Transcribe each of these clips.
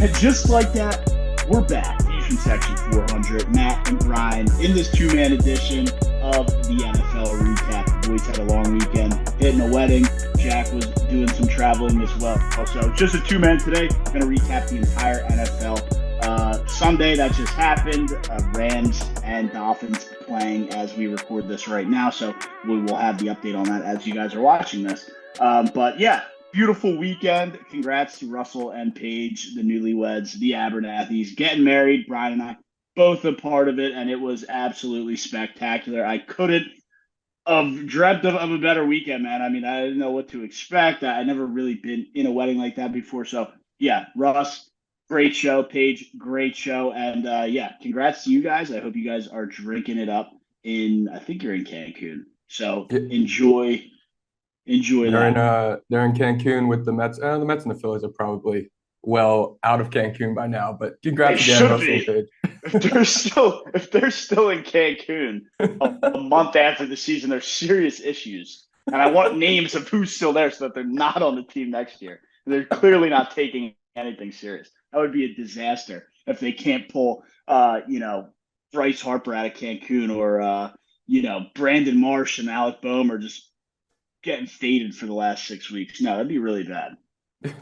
And just like that, we're back. Views from Section 400. Matt and Brian in this two-man edition of the NFL recap. The boys had a long weekend, hitting a wedding. Jack was doing some traveling as well. So just a two-man today. Going to recap the entire NFL. Sunday, that just happened. Rams and Dolphins playing as we record this right now. So we will have the update on that as you guys are watching this. But yeah, beautiful weekend. Congrats to Russell and Paige, the newlyweds, the Abernathys, getting married. Brian and I both a part of it, and it was absolutely spectacular. I couldn't have dreamt of a better weekend, man. I mean, I didn't know what to expect. I never really been in a wedding like that before. So yeah, Russ, great show. Paige, great show. And yeah, congrats to you guys. I hope you guys are drinking it up I think you're in Cancun. So enjoy that. They're in Cancun with the Mets. The Mets and the Phillies are probably well out of Cancun by now. But congrats again, Russell and Paige. If they're still in Cancun a month after the season, there's serious issues. And I want names of who's still there so that they're not on the team next year. They're clearly not taking anything serious. That would be a disaster if they can't pull, Bryce Harper out of Cancun or, Brandon Marsh and Alec Bohm are just getting faded for the last 6 weeks. No, that'd be really bad.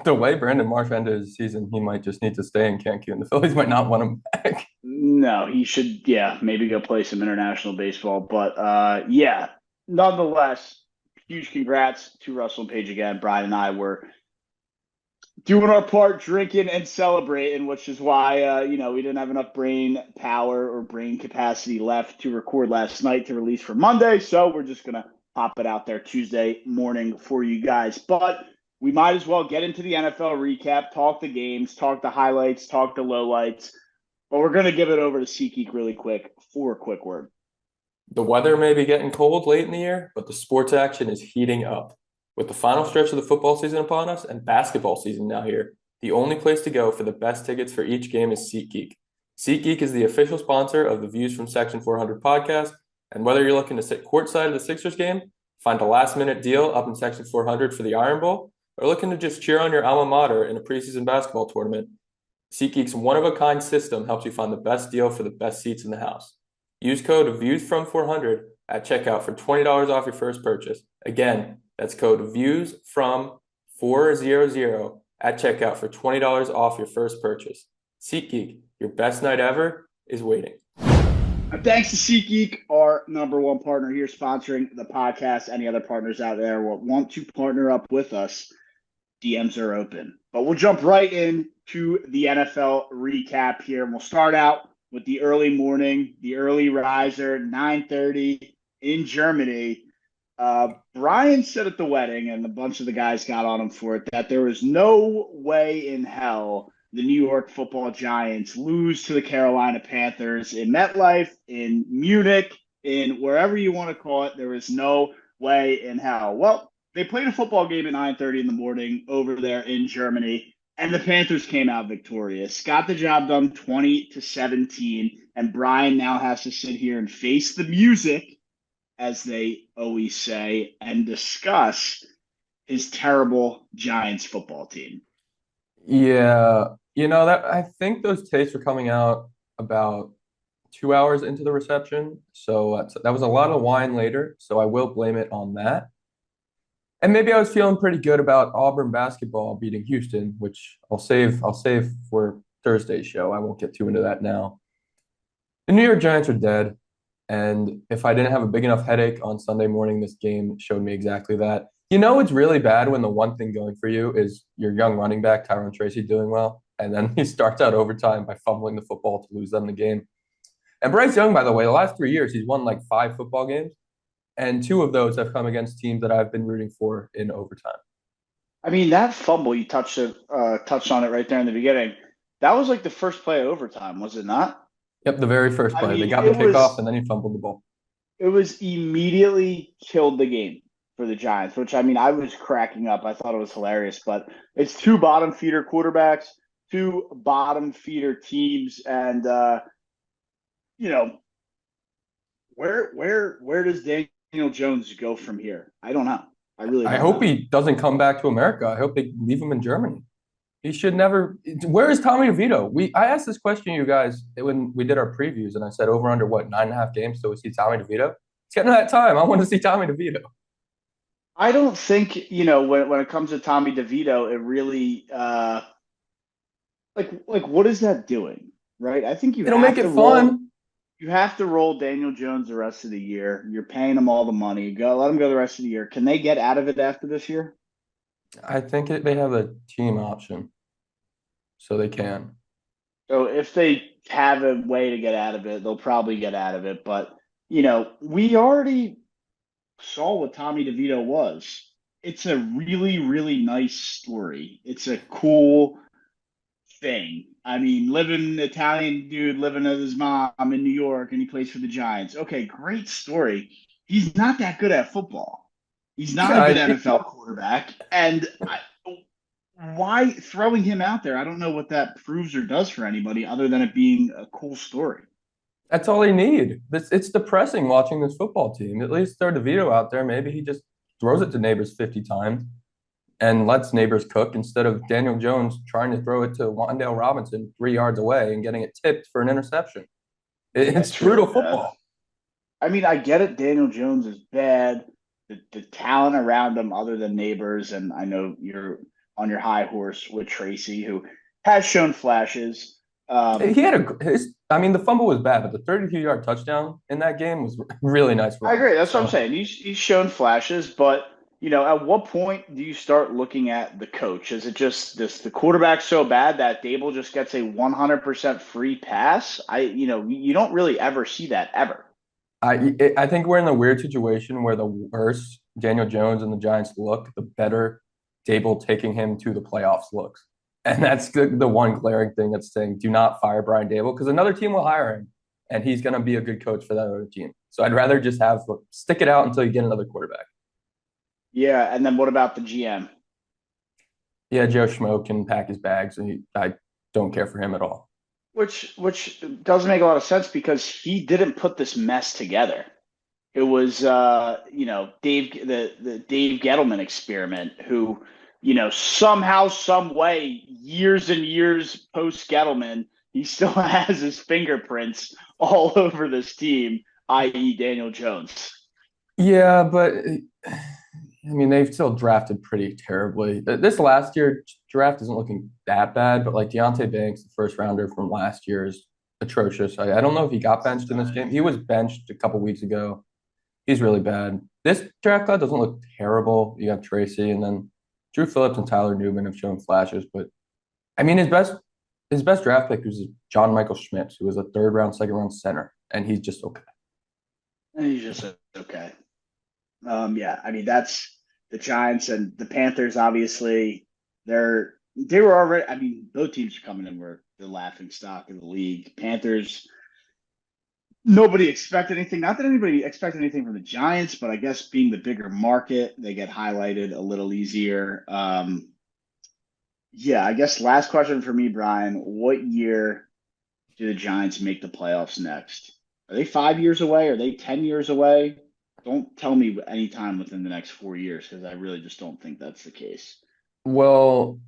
The way Brandon Marsh ended his season, he might just need to stay in Cancun. The Phillies might not want him back. No, he should, maybe go play some international baseball. But, nonetheless, huge congrats to Russell and Paige again. Brian and I were doing our part, drinking and celebrating, which is why, we didn't have enough brain power or brain capacity left to record last night to release for Monday. So we're just going to pop it out there Tuesday morning for you guys. But we might as well get into the NFL recap, talk the games, talk the highlights, talk the lowlights. But we're going to give it over to SeatGeek really quick for a quick word. The weather may be getting cold late in the year, but the sports action is heating up. With the final stretch of the football season upon us and basketball season now here, the only place to go for the best tickets for each game is SeatGeek. SeatGeek is the official sponsor of the Views from Section 400 podcast, and whether you're looking to sit courtside of the Sixers game, find a last-minute deal up in Section 400 for the Iron Bowl, or looking to just cheer on your alma mater in a preseason basketball tournament, SeatGeek's one-of-a-kind system helps you find the best deal for the best seats in the house. Use code VIEWSFROM400 at checkout for $20 off your first purchase. Again, that's code VIEWSFROM400 at checkout for $20 off your first purchase. SeatGeek, your best night ever is waiting. Thanks to SeatGeek, our number one partner here, sponsoring the podcast. Any other partners out there will want to partner up with us, DMs are open. But we'll jump right into the NFL recap here. And we'll start out with the early morning, the early riser, 9:30 in Germany. Brian said at the wedding, and a bunch of the guys got on him for it, that there was no way in hell the New York Football Giants lose to the Carolina Panthers in MetLife, in Munich, in wherever you want to call it. There was no way in hell. Well, they played a football game at 9:30 in the morning over there in Germany, and the Panthers came out victorious. Got the job done 20-17, and Brian now has to sit here and face the music, as they always say, and discuss his terrible Giants football team. Yeah, that I think those tapes were coming out about 2 hours into the reception, so that was a lot of wine later, so I will blame it on that. And maybe I was feeling pretty good about Auburn basketball beating Houston, which I'll save for Thursday's show. I won't get too into that now. The New York Giants are dead, and if I didn't have a big enough headache on Sunday morning, this game showed me exactly that. It's really bad when the one thing going for you is your young running back, Tyrone Tracy, doing well, and then he starts out overtime by fumbling the football to lose them the game. And Bryce Young, by the way, the last 3 years, he's won like 5 football games, and 2 of those have come against teams that I've been rooting for in overtime. I mean, that fumble, you touched on it right there in the beginning. That was like the first play of overtime, was it not? Yep, the very first play. They got the kickoff, and then he fumbled the ball. It was immediately killed the game for the Giants, which, I was cracking up. I thought it was hilarious. But it's 2 bottom feeder quarterbacks, 2 bottom feeder teams, and, where does Daniel Jones go from here? I don't know. I really don't I hope know. he doesn't come back to America. I hope they leave him in Germany. He should never. Where is Tommy DeVito? I asked this question to you guys when we did our previews, and I said over under what 9.5 games till we see Tommy DeVito. It's getting to that time. I want to see Tommy DeVito. I don't think, when it comes to Tommy DeVito, it really like what is that doing? Right? I think It'll make it fun. you have to roll Daniel Jones the rest of the year. You're paying him all the money. Go let him go the rest of the year. Can they get out of it after this year? I think they have a team option, so they can. So if they have a way to get out of it, they'll probably get out of it. But, we already saw what Tommy DeVito was. It's a really, really nice story. It's a cool thing. I mean, living Italian dude living with his mom in New York and he plays for the Giants. Okay, great story. He's not that good at football. He's not a Yeah, good NFL quarterback. And why throwing him out there? I don't know what that proves or does for anybody other than it being a cool story. that's all they need. It's depressing watching this football team. At least throw DeVito out there. Maybe he just throws it to Neighbors 50 times and lets Neighbors cook instead of Daniel Jones trying to throw it to Wandale Robinson 3 yards away and getting it tipped for an interception. Yeah, It's it's brutal really bad. football. I mean, I get it. Daniel Jones is bad. The talent around him, other than Neighbors, and I know you're on your high horse with Tracy, who has shown flashes. He had I mean, the fumble was bad, but the 32-yard touchdown in that game was really nice I run. agree. That's what I'm So saying. He's shown flashes, but at what point do you start looking at the coach? Is it just the quarterback so bad that Dable just gets a 100% free pass? You don't really ever see that ever. I think we're in a weird situation where the worse Daniel Jones and the Giants look, the better Dable taking him to the playoffs looks. And that's the one glaring thing that's saying do not fire Brian Dable because another team will hire him and he's going to be a good coach for that other team. So I'd rather just stick it out until you get another quarterback. Yeah, and then what about the GM? Yeah, Joe Schmo can pack his bags and I don't care for him at all. Which doesn't make a lot of sense because he didn't put this mess together. It was the Dave Gettleman experiment who, somehow, some way, years and years post Gettleman, he still has his fingerprints all over this team, i.e. Daniel Jones. Yeah, but I mean, they've still drafted pretty terribly. This last year draft isn't looking that bad, but like Deontay Banks, the first rounder from last year, is atrocious. I don't know if he got benched in this game. He was benched a couple weeks ago. He's really bad. This draft class doesn't look terrible. You got Tracy, and then Drew Phillips and Tyler Newman have shown flashes, but I mean, his best draft pick was John Michael Schmitz, who was a third round, second round center, and he's just okay. And he's just okay. Yeah, I mean that's the Giants and the Panthers. Obviously, they were already. I mean, both teams are coming in were the laughing stock of the league. Panthers, nobody expected anything. Not that anybody expected anything from the Giants, but I guess being the bigger market, they get highlighted a little easier. Yeah, I guess last question for me, Brian. What year do the Giants make the playoffs next? Are they 5 years away? Are they 10 years away? Don't tell me any time within the next 4 years because I really just don't think that's the case. Well,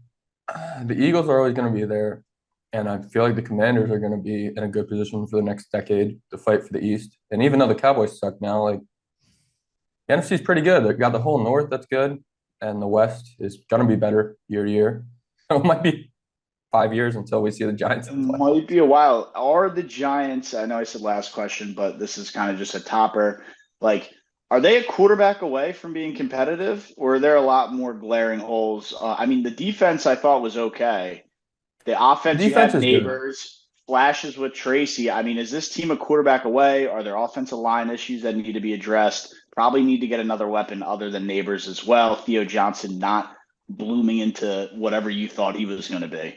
the Eagles are always going to be there, and I feel like the Commanders are going to be in a good position for the next decade to fight for the East. And even though the Cowboys suck now, like the NFC is pretty good. They got the whole North that's good, and the West is going to be better year to year. So it might be 5 years until we see the Giants It in the play. might be a while. Are the Giants, I know I said last question, but this is kind of just a topper. Like, are they a quarterback away from being competitive, or are there a lot more glaring holes? I mean, the defense I thought was okay. The offense, you Defense had is good. Neighbors, flashes with Tracy. I mean, is this team a quarterback away? Are there offensive line issues that need to be addressed? Probably need to get another weapon other than Neighbors as well. Theo Johnson not blooming into whatever you thought he was going to be.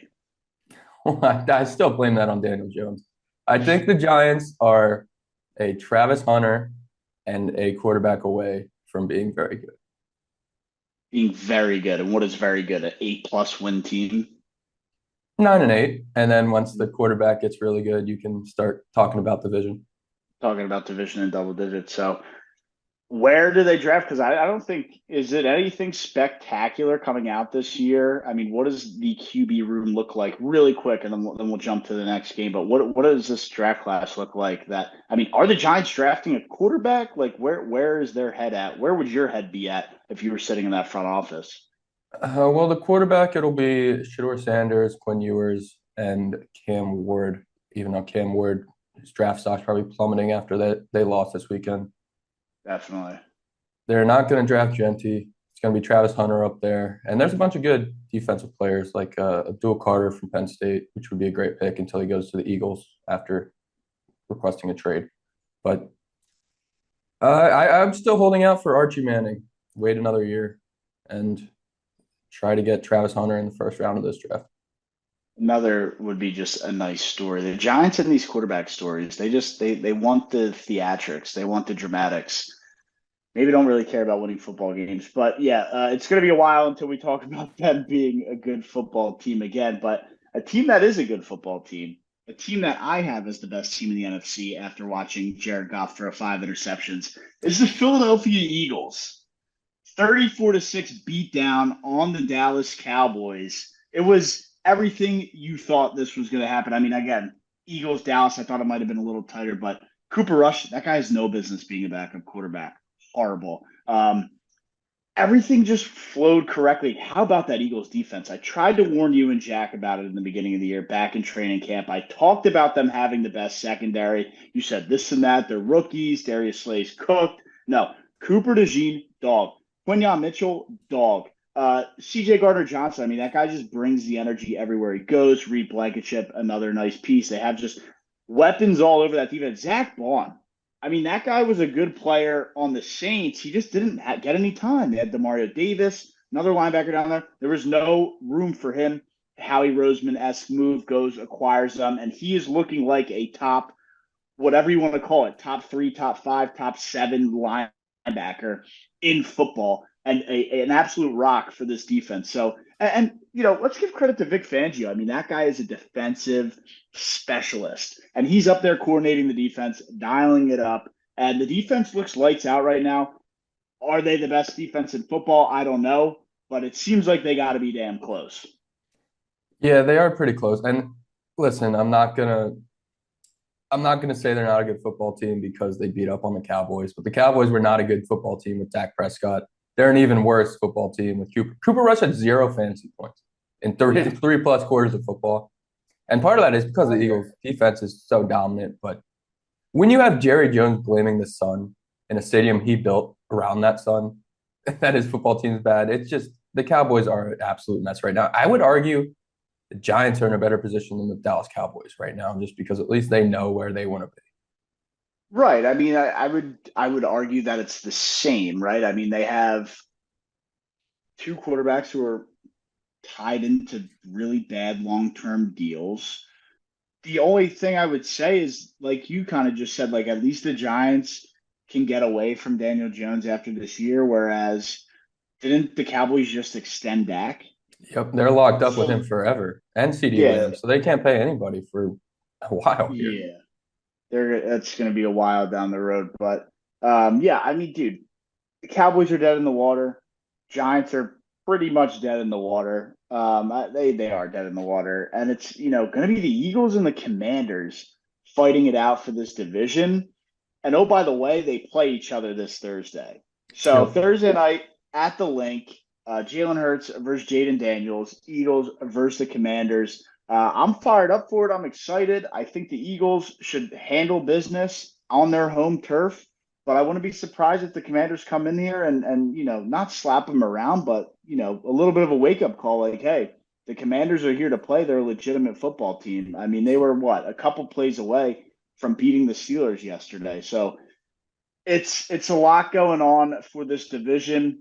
I still blame that on Daniel Jones. I think the Giants are a Travis Hunter and a quarterback away from being very good. Being very good. And what is very good? An 8+ win team. 9-8, and then once the quarterback gets really good, you can start talking about division. Talking about division in double digits. So Where do they draft? Because I don't think, is it anything spectacular coming out this year? I mean, what does the QB room look like really quick, and then we'll jump to the next game. But what does this draft class look like? That I mean, are the Giants drafting a quarterback? Like where is their head at? Where would your head be at if you were sitting in that front office? Well, the quarterback, it'll be Shedeur Sanders, Quinn Ewers, and Cam Ward, even though Cam Ward, his draft stock's probably plummeting after they lost this weekend. Definitely. They're not going to draft Genty. It's going to be Travis Hunter up there. And there's a bunch of good defensive players like Abdul Carter from Penn State, which would be a great pick until he goes to the Eagles after requesting a trade. But I'm still holding out for Archie Manning. Wait another year and try to get Travis Hunter in the first round of this draft. Another would be just a nice story. The Giants in these quarterback stories, they want the theatrics, they want the dramatics. Maybe don't really care about winning football games, but yeah, it's going to be a while until we talk about them being a good football team again. But a team that is a good football team, a team that I have as the best team in the NFC after watching Jared Goff throw 5 interceptions, is the Philadelphia Eagles. 34-6 beatdown on the Dallas Cowboys. It was everything you thought this was going to happen. I mean, again, Eagles, Dallas, I thought it might have been a little tighter, but Cooper Rush, that guy has no business being a backup quarterback. Horrible. Everything just flowed correctly. How about that Eagles defense? I tried to warn you and Jack about it in the beginning of the year, back in training camp. I talked about them having the best secondary. You said this and that. They're rookies. Darius Slay's cooked. No, Cooper DeJean, dog. Quinyon Mitchell, dog. CJ Gardner Johnson, I mean, that guy just brings the energy everywhere he goes. Reed Blankenship, another nice piece. They have just weapons all over that defense. Zach Bond, I mean, that guy was a good player on the Saints. He just didn't get any time. They had Demario Davis, another linebacker down there. There was no room for him. Howie Roseman-esque move goes, acquires them, and he is looking like a top, whatever you want to call it, top three, top five, top seven linebacker in football, and an absolute rock for this defense. So, let's give credit to Vic Fangio. I mean, that guy is a defensive specialist, and he's up there coordinating the defense, dialing it up, and the defense looks lights out right now. Are they the best defense in football? I don't know, but it seems like they got to be damn close. Yeah, they are pretty close. And listen, I'm not gonna say they're not a good football team because they beat up on the Cowboys, but the Cowboys were not a good football team with Dak Prescott. They're an even worse football team with Cooper. Cooper Rush had 0 fantasy points in three Yeah. three plus quarters of football. And part of that is because the Eagles defense is so dominant. But when you have Jerry Jones blaming the sun in a stadium he built around that sun, that his football team's bad. It's just the Cowboys are an absolute mess right now. I would argue the Giants are in a better position than the Dallas Cowboys right now, just because at least they know where they want to be. Right. I mean, I would argue that it's the same, right? I mean, they have two quarterbacks who are tied into really bad long-term deals. The only thing I would say is, like you kind of just said, like at least the Giants can get away from Daniel Jones after this year, whereas didn't the Cowboys just extend Dak? Yep, they're locked up with him So forever and CD yeah, Lamb, so they can't pay anybody for a while here. yeah, that's going to be a while down the road, but yeah, I mean, dude, the Cowboys are dead in the water. Giants are pretty much dead in the water. They are dead in the water, and it's going to be the Eagles and the Commanders fighting it out for this division. And oh, by the way, they play each other this Thursday. So Yep. Thursday night at the Link, Jalen Hurts versus Jaden Daniels, Eagles versus the Commanders. I'm fired up for it. I'm excited. I think the Eagles should handle business on their home turf, but I wouldn't be surprised if the Commanders come in here and not slap them around, but a little bit of a wake up call, like, hey, the Commanders are here to play. They're a legitimate football team. I mean, they were what, a couple plays away from beating the Steelers yesterday. So it's a lot going on for this division.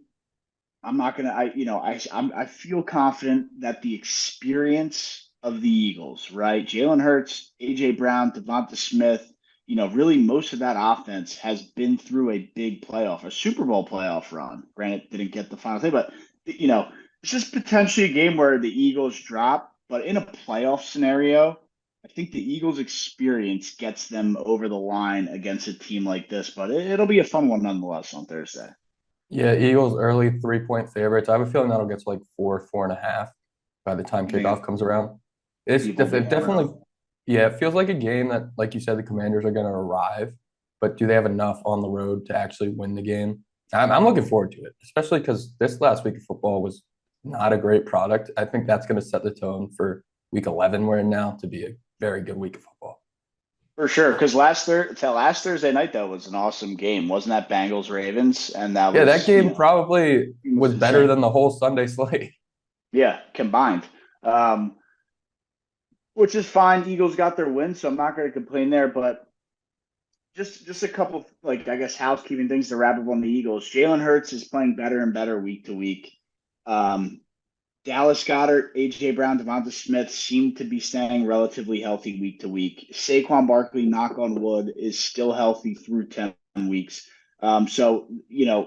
I'm not gonna. I feel confident that the experience of the Eagles, right? Jalen Hurts, AJ Brown, Devonta Smith, really most of that offense has been through a big playoff, a Super Bowl playoff run. Granted, didn't get the final thing, but it's just potentially a game where the Eagles drop. But in a playoff scenario, I think the Eagles' experience gets them over the line against a team like this, but it'll be a fun one nonetheless on Thursday. Yeah, Eagles early 3-point favorites. I have a feeling that'll get to like 4.5 by the time I think kickoff comes around. It's people will def be it hammered definitely, up. yeah, it feels like a game that, like you said, the Commanders are going to arrive, but do they have enough on the road to actually win the game? I'm looking forward to it, especially because this last week of football was not a great product. I think that's going to set the tone for week 11 we're in now to be a very good week of football. For sure, because last Thursday night though was an awesome game, wasn't that Bengals Ravens? And that Yeah, that was game probably it was was better insane. than the whole Sunday slate. Yeah, combined. Um, which is fine. Eagles got their win, so I'm not going to complain there. But just a couple of, like, I guess, housekeeping things to wrap up on the Eagles. Jalen Hurts is playing better and better week to week. Um, Dallas Goedert, AJ Brown, Devonta Smith seem to be staying relatively healthy week to week. Saquon Barkley, knock on wood, is still healthy through 10 weeks. So,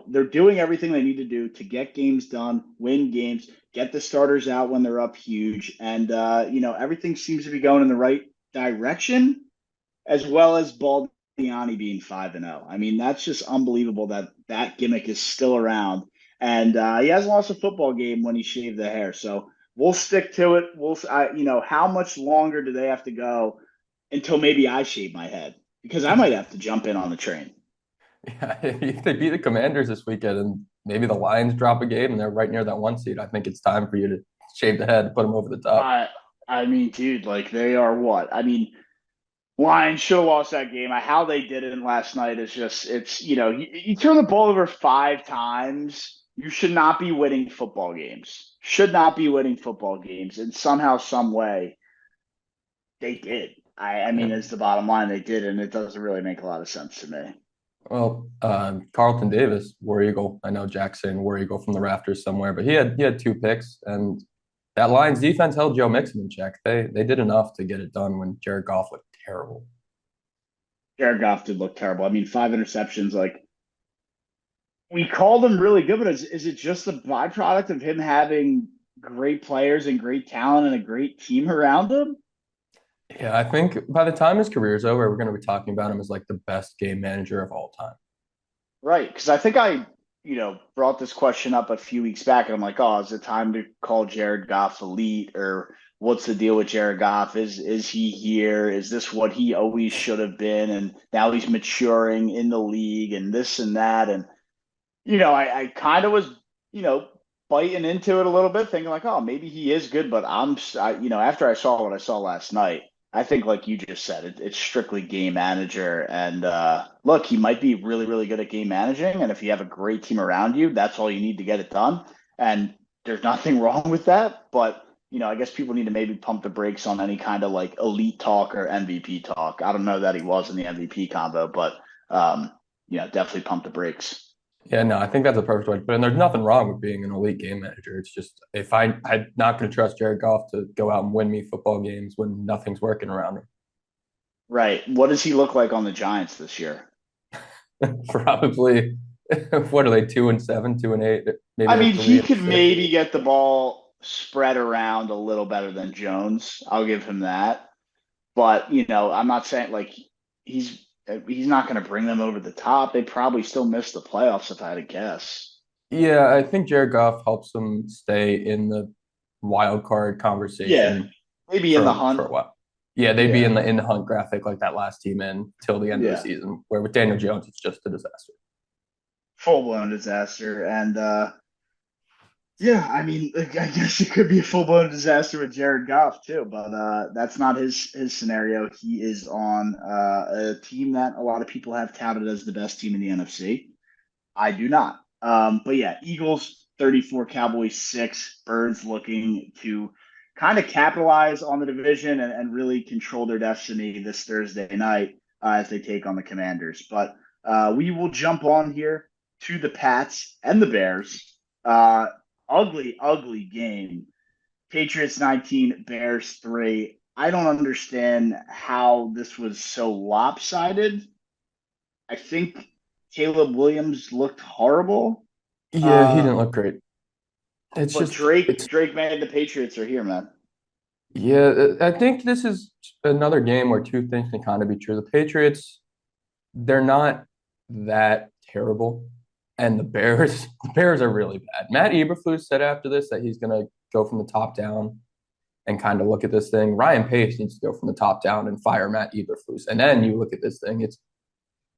they're doing everything they need to do to get games done, win games, get the starters out when they're up huge. And, everything seems to be going in the right direction, as well as Baldiani being 5-0. I mean, that's just unbelievable that that gimmick is still around. And he hasn't lost a football game when he shaved the hair. So we'll stick to it. How much longer do they have to go until maybe I shave my head? Because I might have to jump in on the train. Yeah, if they beat the Commanders this weekend and maybe the Lions drop a game and they're right near that one seed, I think it's time for you to shave the head, put them over the top. I, I mean, dude, like they are what? I mean, Lions should have lost that game. How they did it last night is just, you turn the ball over 5 times. You should not be winning football games. Should not be winning football games. And somehow, some way, they did. I Yeah. mean, it's the bottom line. They did, and it doesn't really make a lot of sense to me. Well, Carlton Davis, War Eagle. I know Jack's saying War Eagle from the rafters somewhere, but he had 2 picks, and that Lions defense held Joe Mixon in check. They did enough to get it done when Jared Goff looked terrible. Jared Goff did look terrible. I mean, 5 interceptions. Like, we called him really good, but is it just the byproduct of him having great players and great talent and a great team around him? Yeah, I think by the time his career is over, we're going to be talking about him as like the best game manager of all time. Right, because I think I, brought this question up a few weeks back, and I'm like, oh, is it time to call Jared Goff elite, or what's the deal with Jared Goff? Is he here? Is this what he always should have been? And now he's maturing in the league, and this and that, and I kind of was, you know, biting into it a little bit, thinking like, oh, maybe he is good, but after I saw what I saw last night. I think, like you just said, it's strictly game manager. And look, he might be really, really good at game managing. And if you have a great team around you, that's all you need to get it done. And there's nothing wrong with that. But, I guess people need to maybe pump the brakes on any kind of like elite talk or MVP talk. I don't know that he was in the MVP combo, but, definitely pump the brakes. Yeah, no, I think that's a perfect way to put it. And there's nothing wrong with being an elite game manager. It's just if I'm not going to trust Jared Goff to go out and win me football games when nothing's working around Right. What does he look like on the Giants this year? him. Probably, what are they, 2-7, 2-8? Maybe I they're mean, he three and could six. maybe get the ball spread around a little better than Jones. I'll give him that. But, I'm not saying like he's he's not going to bring them over the top. They probably still miss the playoffs if I had to guess. Yeah, I think Jared Goff helps them stay in the wild card Yeah, conversation maybe in the for hunt. a while. Yeah, they'd be Yeah, in the hunt graphic like that last team in till the end of the yeah, season. Where with Daniel Jones, it's just a disaster. full blown disaster. And yeah, I mean, like, I guess it could be a full blown disaster with Jared Goff too, but that's not his scenario. He is on a team that a lot of people have touted as the best team in the NFC. I do not. But yeah, Eagles 34, Cowboys 6, Birds looking to kind of capitalize on the division and really control their destiny this Thursday night as they take on the Commanders. But we will jump on here to the Pats and the Bears. Uh, ugly, ugly game. Patriots 19, Bears 3. I don't understand how this was so lopsided. I think Caleb Williams looked horrible. Yeah, he Uh, didn't look great. It's but just Drake it's Drake man, the Patriots are here, man. Yeah, I think this is another game where two things can kind of be true. The Patriots, they're not that terrible, and the Bears, the Bears are really bad. Matt Eberflus said after this that he's gonna go from the top down and kind of look at this thing. Ryan Pace needs to go from the top down and fire Matt Eberflus, and then you look at this thing.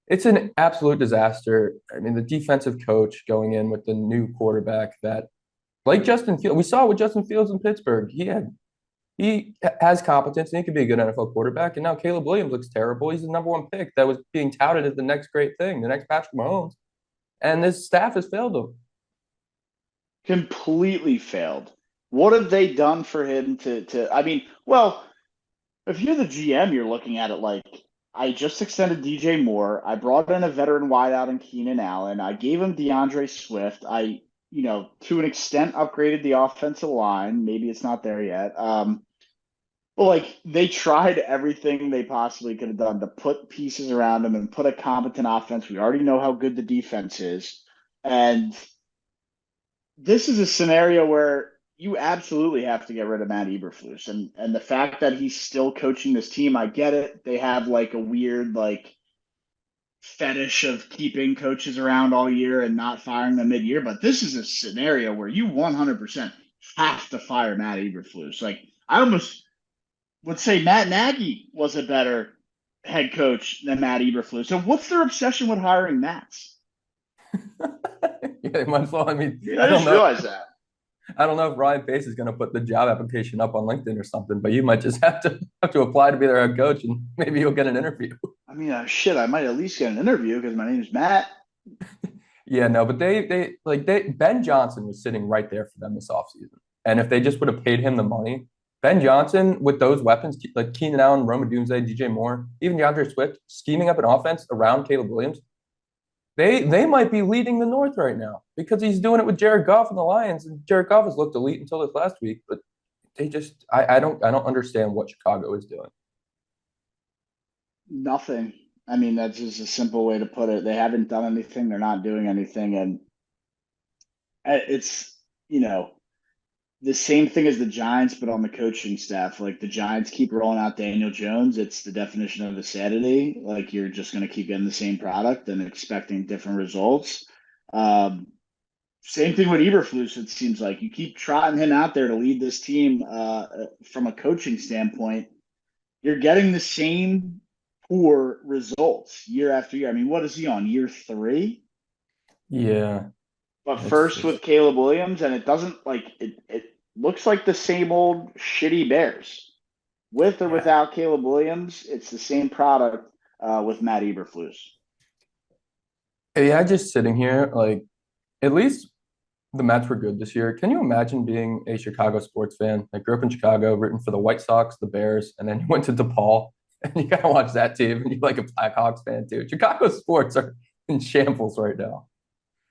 It's an absolute disaster. I mean, the defensive coach going in with the new quarterback that, like Justin Fields, we saw with Justin Fields in Pittsburgh. He has competence and he could be a good NFL quarterback. And now Caleb Williams looks terrible. He's the number one pick that was being touted as the next great thing, the next Patrick Mahomes. And this staff has failed him. Completely failed. What have they done for him to I mean, well, if you're the GM, you're looking at it like I just extended DJ Moore. I brought in a veteran wideout in Keenan Allen. I gave him DeAndre Swift. To an extent, upgraded the offensive line. Maybe it's not there yet. But like they tried everything they possibly could have done to put pieces around him and put a competent offense. We already know how good the defense is. And this is a scenario where you absolutely have to get rid of Matt Eberflus, and the fact that he's still coaching this team, I get it. They have like a weird like fetish of keeping coaches around all year and not firing them mid-year, but this is a scenario where you 100% have to fire Matt Eberflus. Like I almost would say Matt Nagy was a better head coach than Matt Eberflus. So what's their obsession with hiring Matts? Yeah, they might as well. I mean, I just realized that. I don't know if Ryan Pace is going to put the job application up on LinkedIn or something, but you might just have to apply to be their head coach, and maybe you'll get an interview. I mean, shit, I might at least get an interview because my name's Matt. Yeah, no, but they Ben Johnson was sitting right there for them this offseason. And if they just would have paid him the money, Ben Johnson with those weapons like Keenan Allen, Roma Dunze, DJ Moore, even DeAndre Swift, scheming up an offense around Caleb Williams, they might be leading the North right now because he's doing it with Jared Goff and the Lions. And Jared Goff has looked elite until this last week, but they just I don't understand what Chicago is doing. Nothing. I mean, that's just a simple way to put it. They haven't done anything. They're not doing anything, and it's the same thing as the Giants, but on the coaching staff. Like the Giants keep rolling out Daniel Jones. It's the definition of insanity. Like you're just going to keep getting the same product and expecting different results. Um, Same thing with Eberflus. It seems like you keep trotting him out there to lead this team. From a coaching standpoint, you're getting the same poor results year after year. I mean, what is he on year three? Yeah, But it's first just with Caleb Williams, and it doesn't like it looks like the same old shitty Bears. With or yeah. without Caleb Williams, it's the same product with Matt Eberflus. Yeah, just sitting here, like at least the Mets were good this year. Can you imagine being a Chicago sports fan? I grew up in Chicago, rooting for the White Sox, the Bears, and then you went to DePaul and you gotta watch that team and you're like a Blackhawks fan too. Chicago sports are in shambles right now.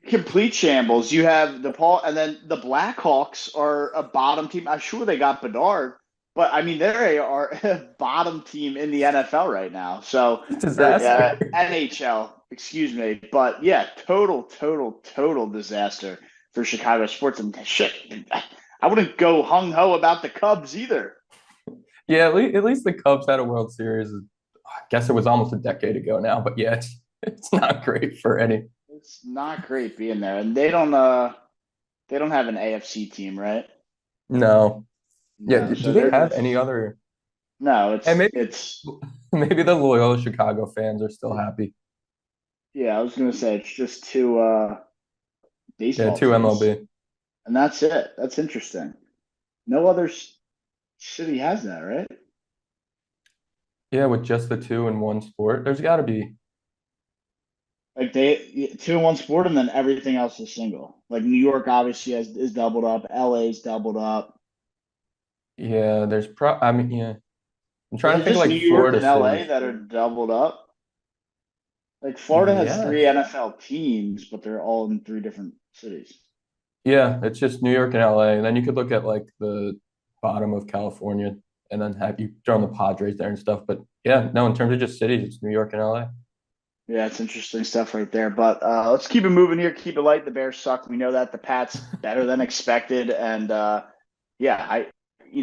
Complete shambles. You have the Paul, and then the Blackhawks are a bottom team. I'm sure they got Bedard, but I mean they are a bottom team in the NFL right now. So or Disaster. NHL, excuse me, but yeah, total disaster for Chicago sports. And shit, I wouldn't go hung ho about the Cubs either. Yeah, at least the Cubs had a World Series. I guess it was almost a decade ago now, but yeah, it's not great for any. It's not great being there, and they don't have an AFC team, right? No. Yeah, No, do so they they're have any just other? no. And It's maybe the loyal Chicago fans are still happy. yeah. I was gonna say it's just two Yeah, baseball two teams, MLB. and that's it. That's interesting. No other city has that, right? Yeah, with just the two in one sport, there's got to be. Like they two in one sport, and then everything else is single. Like New York obviously is doubled up. LA's doubled up. Yeah, I mean, yeah. I'm Is trying to it think of just New like York Florida and LA cities. that are doubled up? Like Florida has three Yes. NFL teams, but they're all in three different cities. Yeah, it's just New York and LA. And then you could look at like the bottom of California and then have you throw in the Padres there and stuff. But yeah, no, in terms of just cities, it's New York and LA. Yeah, it's interesting stuff right there. But let's keep it moving here. Keep it light. The Bears suck. We know that. The Pats better than expected. And yeah,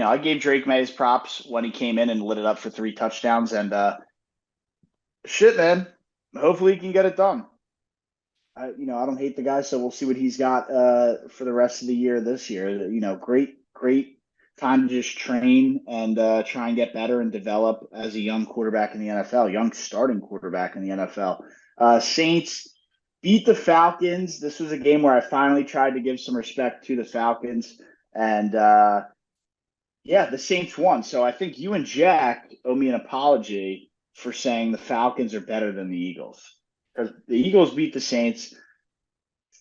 I gave Drake May his props when he came in and lit it up for 3 touchdowns. And shit, man, hopefully he can get it done. I don't hate the guy, so we'll see what he's got for the rest of the year this year. Great time to just train and try and get better and develop as a young quarterback in the NFL, young starting quarterback in the NFL. Saints beat the Falcons. This was a game where I finally tried to give some respect to the Falcons, and yeah, the Saints won. So I think you and Jack owe me an apology for saying the Falcons are better than the Eagles because the Eagles beat the Saints.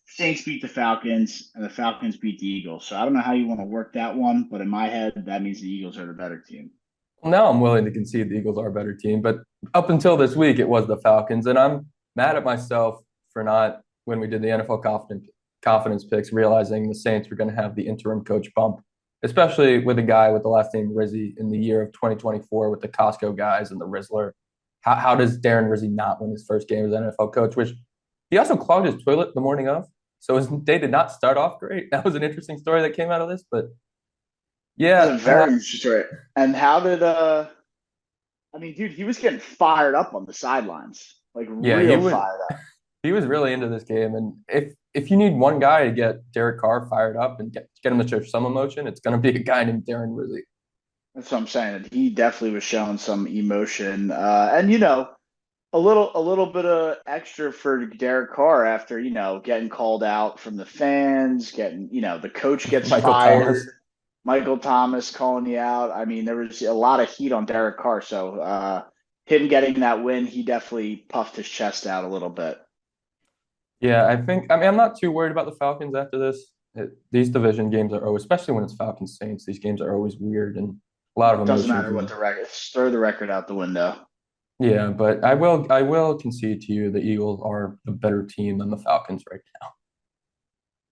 Saints beat the Falcons, and the Falcons beat the Eagles. So I don't know how you want to work that one, but in my head, that means the Eagles are the better team. Well, now I'm willing to concede the Eagles are a better team, but up until this week, it was the Falcons, and I'm mad at myself for not, when we did the NFL confidence picks, realizing the Saints were going to have the interim coach bump, especially with a guy with the last name Rizzi in the year of 2024 with the Costco guys and the Rizzler. How does Darren Rizzi not win his first game as NFL coach? Which he also clogged his toilet the morning of, so his day did not start off great. That was an interesting story that came out of this, but That's a yeah, very interesting story. And how did I mean, dude, he was getting fired up on the sidelines, like yeah, real fired up. he was really into this game, and if you need one guy to get Derek Carr fired up and get him to show some emotion, it's going to be a guy named Darren Rizzi. That's what I'm saying. He definitely was showing some emotion, and a little bit of extra for Derek Carr after getting called out from the fans, getting the coach gets Michael fired. Thomas. Michael Thomas calling you out. I mean, there was a lot of heat on Derek Carr, so him getting that win, he definitely puffed his chest out a little bit. Yeah, I mean, I'm not too worried about the Falcons after this. These division games are always, especially when it's Falcons Saints, these games are always weird and a lot of Doesn't emotions. matter what the record. Throw the record out the window. Yeah, but I will concede to you the Eagles are a better team than the Falcons right now.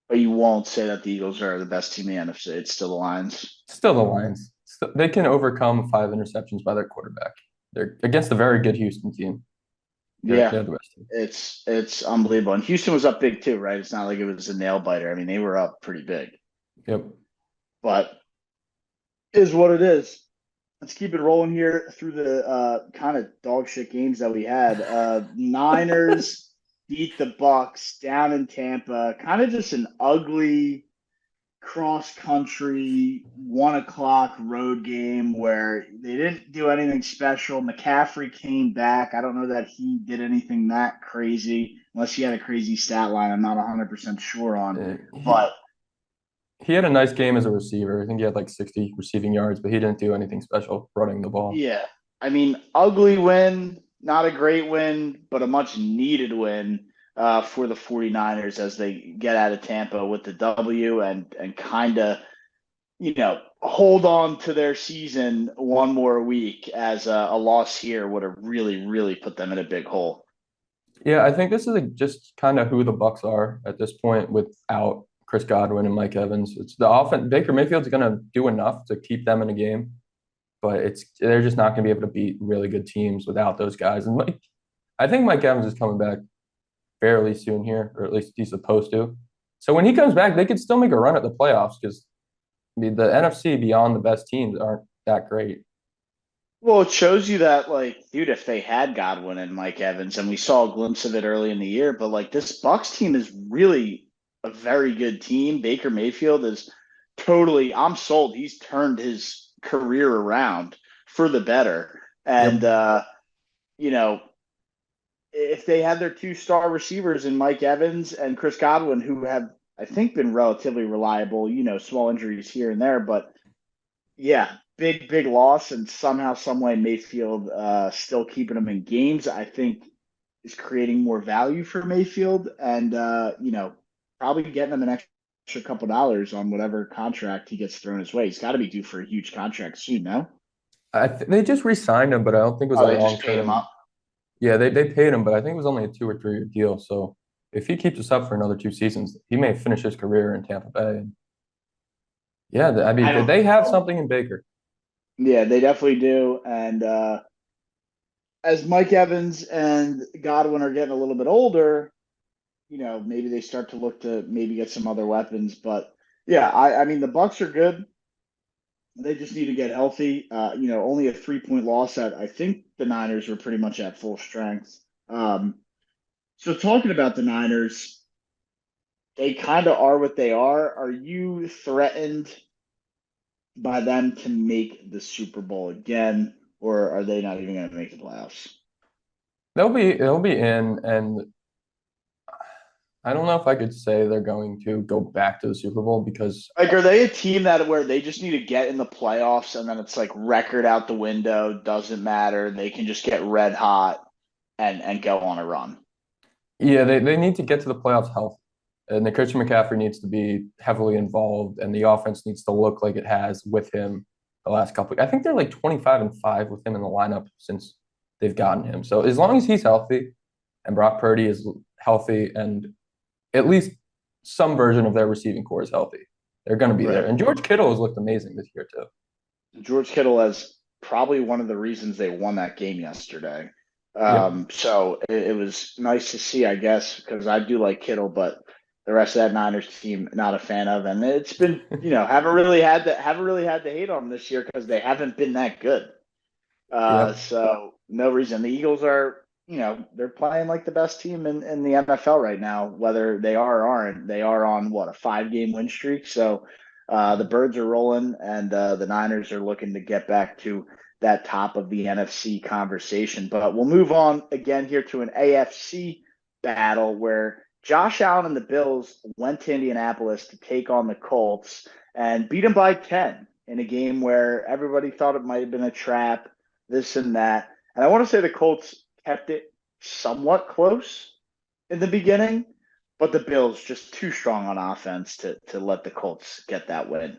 But you won't say that the Eagles are the best team in the NFC. It's still the Lions. Still the Lions. They can overcome 5 interceptions by their quarterback. They're against a very good Houston team. Yeah, They're the best team. it's unbelievable. And Houston was up big too, right? It's not like it was a nail biter. I mean, they were up pretty big. Yep. But is what it is. Let's keep it rolling here through the kind of dog shit games that we had. Niners beat the Bucs down in Tampa. Kind of just an ugly cross country 1 o'clock road game where they didn't do anything special. McCaffrey came back. I don't know that he did anything that crazy, unless he had a crazy stat line. I'm not 100% sure on, but He had a nice game as a receiver. I think he had like 60 receiving yards, but he didn't do anything special running the ball. yeah, I mean, ugly win, not a great win, but a much needed win for the 49ers as they get out of Tampa with the W and kind of, hold on to their season one more week as a loss here would have really, really put them in a big hole. Yeah, I think this is just kind of who the Bucs are at this point without Chris Godwin and Mike Evans. It's the offense. Baker Mayfield's going to do enough to keep them in a game, but they're just not going to be able to beat really good teams without those guys. And I think Mike Evans is coming back fairly soon here, or at least he's supposed to. So when he comes back, they could still make a run at the playoffs because the NFC beyond the best teams aren't that great. Well, it shows you that, like, dude, if they had Godwin and Mike Evans, and we saw a glimpse of it early in the year, but like this Bucs team is really a very good team. Baker Mayfield is totally, I'm sold. He's turned his career around for the better. And, Yep. If they had their 2 star receivers in Mike Evans and Chris Godwin, who have, I think, been relatively reliable, small injuries here and there, but yeah, big loss. And somehow, some way, Mayfield still keeping them in games, I think is creating more value for Mayfield and, probably getting them an extra couple dollars on whatever contract he gets thrown his way. He's got to be due for a huge contract soon, no? They just re-signed him, but I don't think it was Oh, a they long just paid him term. up. Yeah, they paid him, but I think it was only a 2 or 3 year deal. So if he keeps us up for another 2 seasons, he may finish his career in Tampa Bay. And yeah, I I mean, don't they have know. something in Baker. Yeah, they definitely do. And as Mike Evans and Godwin are getting a little bit older, maybe they start to look to maybe get some other weapons. But yeah, I mean the Bucks are good. They just need to get healthy. Only a 3-point loss at I think the Niners were pretty much at full strength. So talking about the Niners, they kind of are what they are. Are you threatened by them to make the Super Bowl again, or are they not even going to make the playoffs? They'll be in, and I don't know if I could say they're going to go back to the Super Bowl because Like, are they a team that where they just need to get in the playoffs and then it's like record out the window, doesn't matter. They can just get red hot and go on a run. yeah, they need to get to the playoffs healthy. And the Christian McCaffrey needs to be heavily involved, and the offense needs to look like it has with him the last couple. I think they're like 25-5 with him in the lineup since they've gotten him. So as long as he's healthy and Brock Purdy is healthy and at least some version of their receiving core is healthy, they're going to be there. Right. And George Kittle has looked amazing this year too. George Kittle is probably one of the reasons they won that game yesterday. Yep. So it was nice to see, I guess, because I do like Kittle, but the rest of that Niners team, not a fan of, and it's been, haven't really had to hate on them this year because they haven't been that good. Yep. So no reason. The Eagles are, they're playing like the best team in the NFL right now, whether they are or aren't. They are on what, a 5-game win streak. So the birds are rolling, and the Niners are looking to get back to that top of the NFC conversation. But we'll move on again here to an AFC battle where Josh Allen and the Bills went to Indianapolis to take on the Colts and beat them by 10 in a game where everybody thought it might have been a trap, this and that. And I want to say the Colts kept it somewhat close in the beginning, but the Bills just too strong on offense to let the Colts get that win.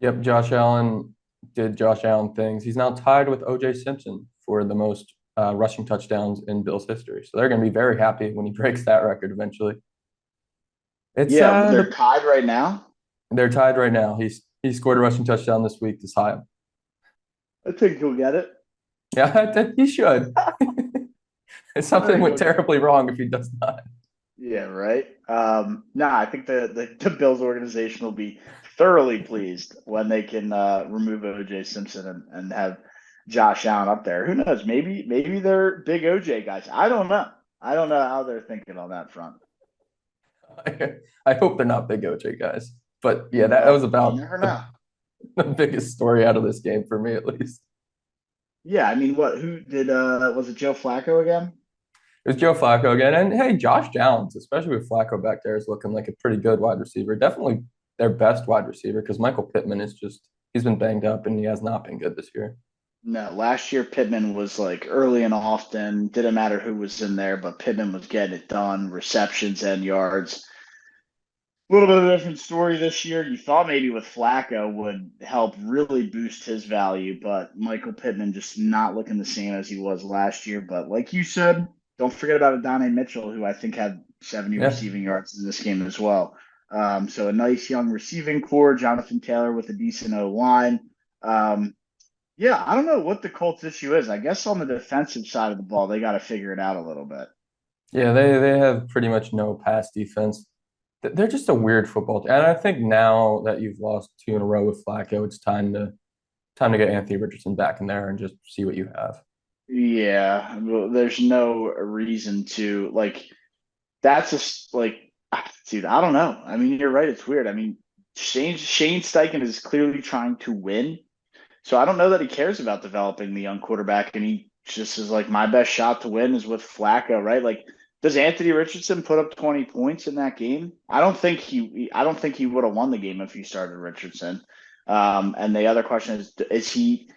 Yep. Josh Allen did Josh Allen things. He's now tied with OJ Simpson for the most rushing touchdowns in Bills history. So they're going to be very happy when he breaks that record eventually. It's Yeah, they're tied right now. they're tied right now. He scored a rushing touchdown this week to tie him. I think he'll get it. Yeah, he should. I Something think went he'll get it. terribly wrong if he does not. Yeah, right. No, I think the Bills organization will be thoroughly pleased when they can remove OJ Simpson and have Josh Allen up there. Who knows? Maybe they're big OJ guys. I don't know. I don't know how they're thinking on that front. I hope they're not big OJ guys. But yeah, that was Well, you about never the, know. the biggest story out of this game for me, at least. Yeah, I mean, what? Who did? Was it Joe Flacco again? It was Joe Flacco again. And hey, Josh Downs, especially with Flacco back there, is looking like a pretty good wide receiver. Definitely their best wide receiver because Michael Pittman is just, he's been banged up and he has not been good this year. No, last year Pittman was like early and often. Didn't matter who was in there, but Pittman was getting it done, receptions and yards. A little bit of a different story this year. You thought maybe with Flacco would help really boost his value, but Michael Pittman just not looking the same as he was last year. But like you said, don't forget about Adonai Mitchell, who I think had 70 Yeah. receiving yards in this game as well. So a nice young receiving core. Jonathan Taylor with a decent O line. Um, yeah, I don't know what the Colts' issue is. I guess on the defensive side of the ball, they got to figure it out a little bit. Yeah, they have pretty much no pass defense. They're just a weird football team. And I think now that you've lost two in a row with Flacco, it's time to get Anthony Richardson back in there and just see what you have. Yeah, well, there's no reason to like. That's just like, dude. I don't know. I mean, you're right. It's weird. I mean, Shane Steichen is clearly trying to win, so I don't know that he cares about developing the young quarterback, and he just is like, my best shot to win is with Flacco, right? Like, does Anthony Richardson put up 20 points in that game? I don't think he would have won the game if he started Richardson. And the other question is he,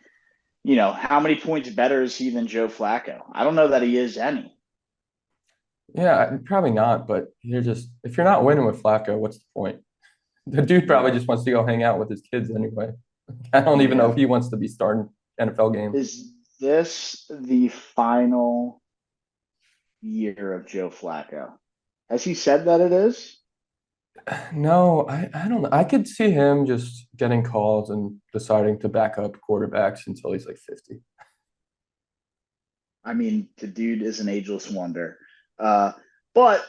how many points better is he than Joe Flacco? I don't know that he is any. Yeah, probably not, but you're just if you're not winning with Flacco, what's the point? The dude probably Yeah. just wants to go hang out with his kids anyway. I don't even know Yeah. if he wants to be starting NFL games. Is this the final year of Joe Flacco? Has he said that it is? No, I don't know. I could see him just getting calls and deciding to back up quarterbacks until he's like 50. I mean, the dude is an ageless wonder. Uh, but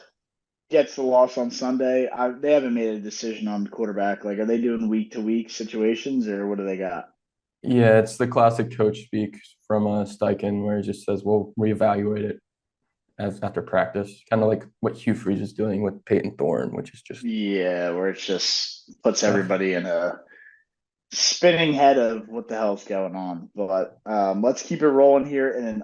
gets the loss on Sunday. They haven't made a decision on the quarterback. Like, are they doing week to week situations or what do they got? Yeah, it's the classic coach speak from Steichen where he just says, "We'll reevaluate it as after practice," kind of like what Hugh Freeze is doing with Peyton Thorne, which is just Yeah, where it just puts uh, everybody in a spinning head of what the hell's going on. But let's keep it rolling here in an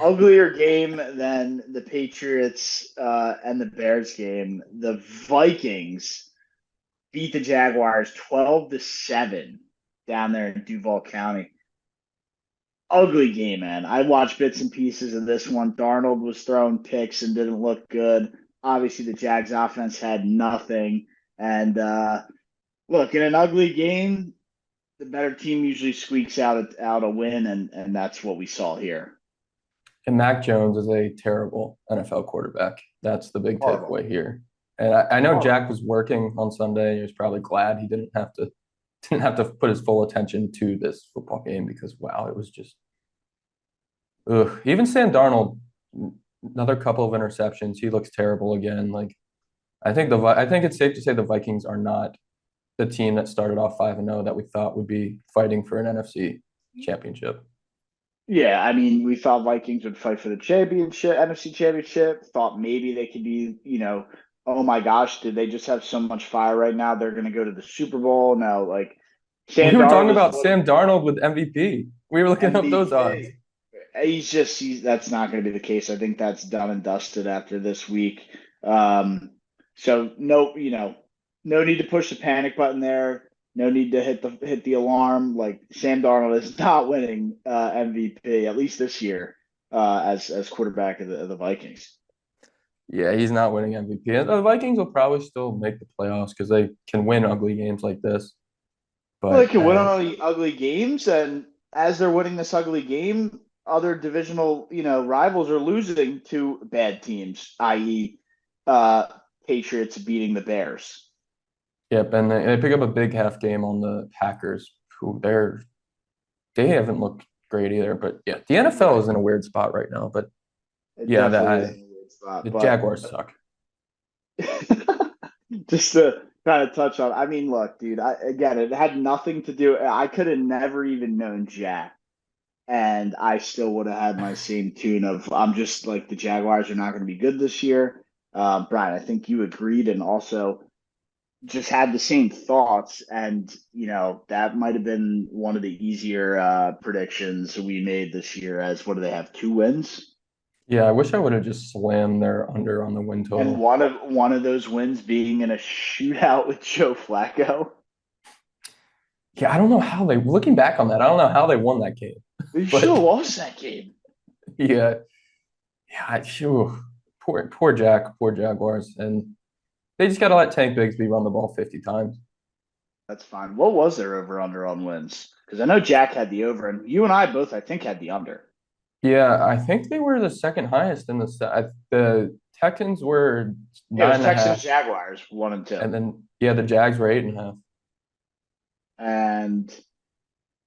uglier game than the Patriots and the Bears game. The Vikings beat the Jaguars 12-7 down there in Duval County. Ugly game, man. I watched bits and pieces of this one. Darnold was throwing picks and didn't look good. Obviously, the Jags offense had nothing. And look, in an ugly game, the better team usually squeaks out a win, and that's what we saw here. and Mac Jones is a terrible NFL quarterback. That's the big Horrible. takeaway here. And I know Horrible. Jack was working on Sunday. He was probably glad he didn't have to put his full attention to this football game because wow, it was just ugh. Even Sam Darnold, another couple of interceptions. He looks terrible again. Like I think it's safe to say the Vikings are not the team that started off 5-0 that we thought would be fighting for an NFC championship. Yeah, I mean, we thought Vikings would fight for the championship, NFC championship. Thought maybe they could be, oh my gosh, did they just have so much fire right now? They're going to go to the Super Bowl. No, like We Sam were talking Darnold is about what Sam Darnold with MVP. We were looking up those odds. MVP. That's not going to be the case. I think that's done and dusted after this week. So no, no need to push the panic button there. No need to hit the alarm. Like Sam Darnold is not winning MVP at least this year as quarterback of the Vikings. Yeah, he's not winning MVP. And the Vikings will probably still make the playoffs because they can win ugly games like this. Well, they But can win on all the ugly games, and as they're winning this ugly game, other divisional rivals are losing to bad teams, i.e., uh, Patriots beating the Bears. yep, and they pick up a big half game on the Packers, who they haven't looked great either. But yeah, the NFL is in a weird spot right now. But It yeah, definitely is in a weird spot, the but Jaguars suck. just to kind of touch on, I mean, look, dude, again, it had nothing to do. I could have never even known Jack, and I still would have had my same tune of I'm just like the Jaguars are not going to be good this year. Brian, I think you agreed, and also just had the same thoughts, and that might have been one of the easier predictions we made this year. As what do they have? 2 wins. Yeah, I wish I would have just slammed their under on the win And total. one of those wins being in a shootout with Joe Flacco. Yeah, I don't know how they, looking back on that, I don't know how they won that game. They should But have lost that game. yeah, yeah, poor Jack, poor Jaguars. And they just got to let Tank Bigsby run the ball 50 times. That's fine. What was their over under on wins? Because I know Jack had the over, and you and I both, I think, had the under. Yeah, I think they were the second highest in the Texans were Yeah, it nine was and a Texans half, Jaguars 1 and 2. and then yeah, the Jags were 8.5, And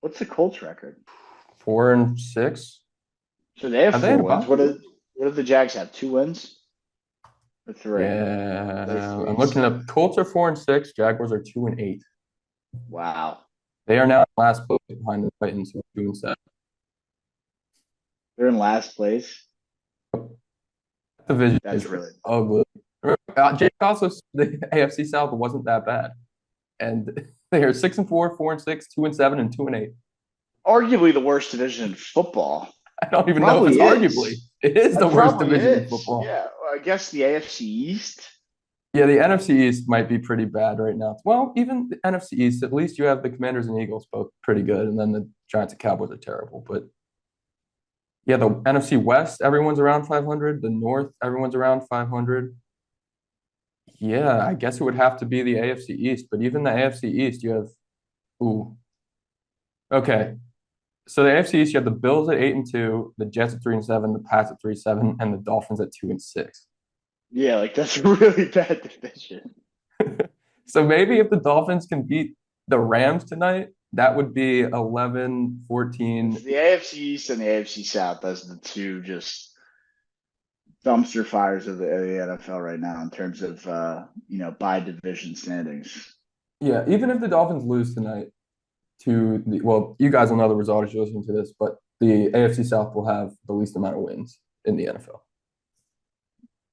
what's the Colts record? 4-6. So they have Have they four had a wins. bye? What did the Jags have? 2 wins or three? They Yeah, I'm three. looking up. Colts are 4-6. Jaguars are 2-8. Wow. They are now in last place behind the Titans, who are 2-7. They're in last place. Division That's is really ugly. Jake also said the AFC South wasn't that bad, and they are 6-4, 4-6, 2-7, and 2-8. arguably the worst division in football. I don't even know if it's Probably arguably. is. It is the It worst probably division in is. football. Yeah, I guess the AFC East. Yeah, the NFC East might be pretty bad right now. Well, even the NFC East, at least you have the Commanders and Eagles both pretty good, and then the Giants and Cowboys are terrible. But yeah, the NFC West, everyone's around 500. The North, everyone's around 500. Yeah, I guess it would have to be the AFC East, but even the AFC East, you have ooh. Okay. So the AFC East, you have the Bills at 8-2, the Jets at 3-7, the Pats at 3-7, and the Dolphins at 2-6. Yeah, like that's a really bad division. So maybe if the Dolphins can beat the Rams tonight, that would be 11, It's 14. the AFC East and the AFC South. Those are the two just dumpster fires of the NFL right now in terms of by division standings. Yeah, even if the Dolphins lose tonight well, you guys will know the result as you listen to this, but the AFC South will have the least amount of wins in the NFL.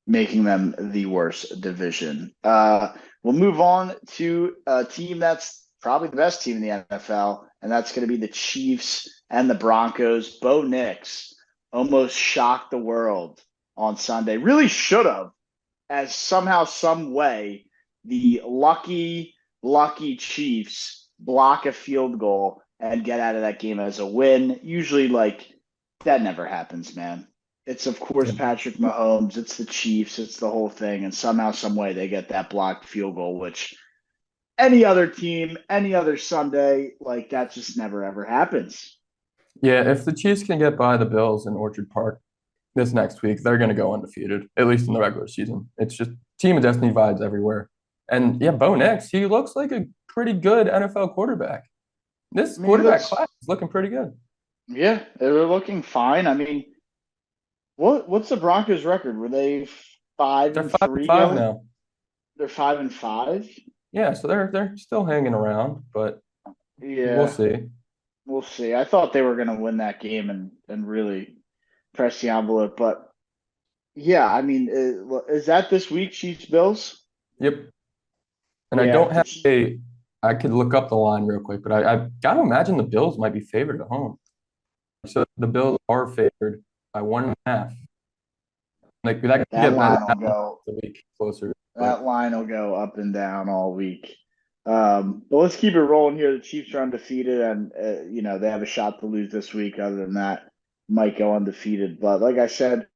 Making them the worst division. We'll move on to a team that's probably the best team in the NFL, and that's going to be the Chiefs and the Broncos. Bo Nix almost shocked the world on Sunday. Really should have, as somehow, some way, the lucky Chiefs block a field goal and get out of that game as a win. Usually, that never happens, man. It's of course Yeah. Patrick Mahomes. It's the Chiefs. It's the whole thing, and somehow, some way, they get that blocked field goal, which any other team, any other Sunday, that just never ever happens. Yeah, if the Chiefs can get by the Bills in Orchard Park this next week, they're going to go undefeated, at least in the regular season. It's just team of destiny vibes everywhere. And yeah, Bo Nix, he looks like a pretty good NFL quarterback. This I mean, quarterback class is looking pretty good. yeah, they're looking fine. I mean, what's the Broncos' record? Were they five They're and five and three five going? now. They're 5-5. Yeah, so they're still hanging around, but we'll Yeah, see. we'll see. I thought they were going to win that game and really press the envelope, but yeah, I mean, is that this week, Chiefs Bills? Yep. And I Yeah, don't have I could look up the line real quick, but I've got to imagine the Bills might be favored at home. So the Bills are favored by 1.5. Like that could that get better line will go. the week closer. But That line will go up and down all week. But let's keep it rolling here. The Chiefs are undefeated, and they have a shot to lose this week. Other than that, might go undefeated. But like I said,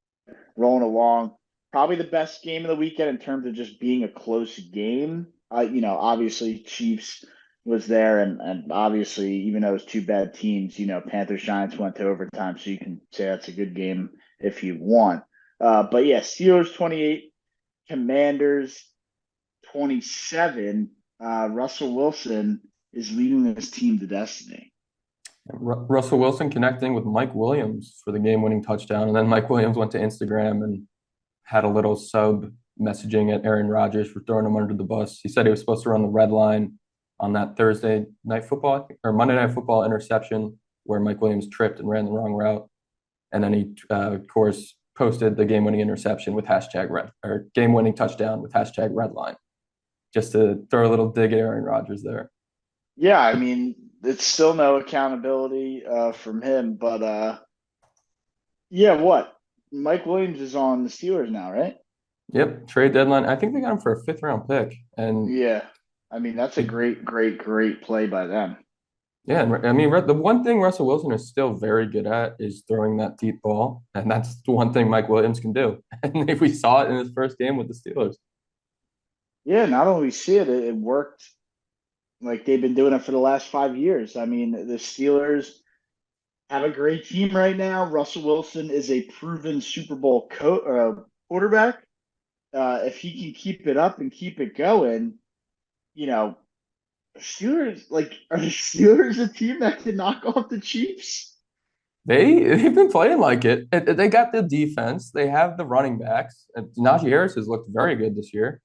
rolling along, probably the best game of the weekend in terms of just being a close game. Obviously Chiefs was there, and obviously even though it was two bad teams, Panthers Giants went to overtime, so you can say that's a good game if you want. But yeah, Steelers 28, Commanders 27. Russell Wilson is leading this team to destiny. Russell Wilson connecting with Mike Williams for the game-winning touchdown, and then Mike Williams went to Instagram and had a little sub messaging at Aaron Rodgers for throwing him under the bus. He said he was supposed to run the red line on that Thursday night football or Monday Night Football interception where Mike Williams tripped and ran the wrong route. And then he, of course, posted the game-winning interception with hashtag red or game-winning touchdown with hashtag red line, just to throw a little dig at Aaron Rodgers there. Yeah, I mean, it's still no accountability from him, but yeah, what? Mike Williams is on the Steelers now, right? Yep, trade deadline. I think they got him for a fifth-round pick, and Yeah. I mean, that's a great play by them. yeah, and I mean, the one thing Russell Wilson is still very good at is throwing that deep ball, and that's the one thing Mike Williams can do. And if we saw it in his first game with the Steelers. Yeah, not only see it, it worked like they've been doing it for the last 5 years. I mean, the Steelers have a great team right now. Russell Wilson is a proven Super Bowl quarterback. If he can keep it up and keep it going, you know, Steelers are the Steelers a team that can knock off the Chiefs? They've been playing like it. They got the defense. They have the running backs. And Najee Harris has looked very good this year.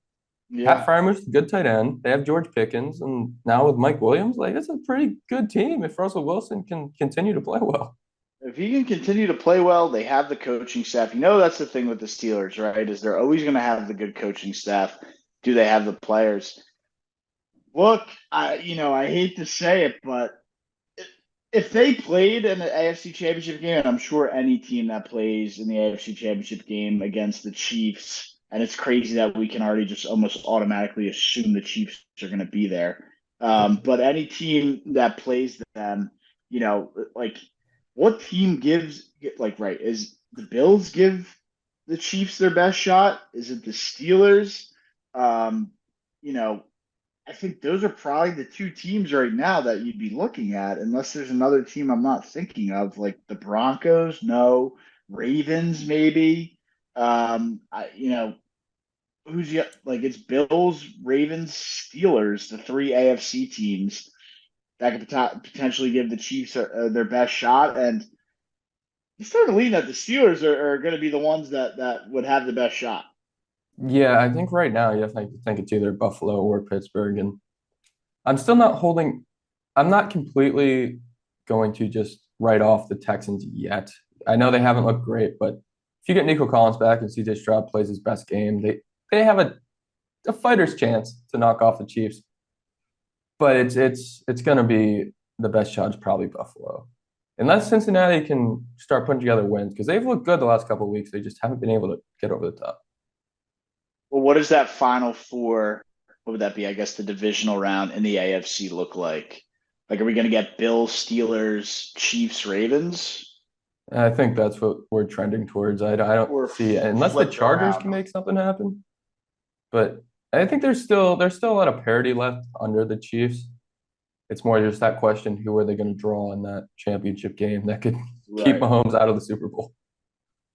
Pat Yeah. Fryermuth's a good tight end. They have George Pickens, and now with Mike Williams, it's a pretty good team if Russell Wilson can continue to play well. If he can continue to play well, they have the coaching staff. That's the thing with the Steelers, right? Is they're always going to have the good coaching staff. Do they have the players? Look, I hate to say it, but if they played in the AFC Championship game, and I'm sure any team that plays in the AFC Championship game against the Chiefs, and it's crazy that we can already just almost automatically assume the Chiefs are going to be there. But any team that plays them, what team right? Is the Bills give the Chiefs their best shot? Is it the Steelers? Um, you know, I think those are probably the two teams right now that you'd be looking at, unless there's another team I'm not thinking of, like the Broncos, no, Ravens, maybe. Who's it's Bills, Ravens, Steelers, the three AFC teams that could potentially give the Chiefs their best shot. And started leaning that the Steelers are going to be the ones that would have the best shot. Yeah, I think right now you definitely think it's either Buffalo or Pittsburgh, and I'm still not holding. I'm not completely going to just write off the Texans yet. I know they haven't looked great, but if you get Nico Collins back and CJ Stroud plays his best game, they have a fighter's chance to knock off the Chiefs. But it's going to be the best shot is probably Buffalo, unless Cincinnati can start putting together wins because they've looked good the last couple of weeks. They just haven't been able to get over the top. Well, what does that final four? What would that be? I guess the divisional round in the AFC look like? Like, are we going to get Bills, Steelers, Chiefs, Ravens, And I think that's what we're trending towards. I don't or see unless the flipped Chargers around? can make something happen. But I think there's still a lot of parity left under the Chiefs. It's more just that question, who are they going to draw in that championship game that could keep Right. Mahomes out of the Super Bowl?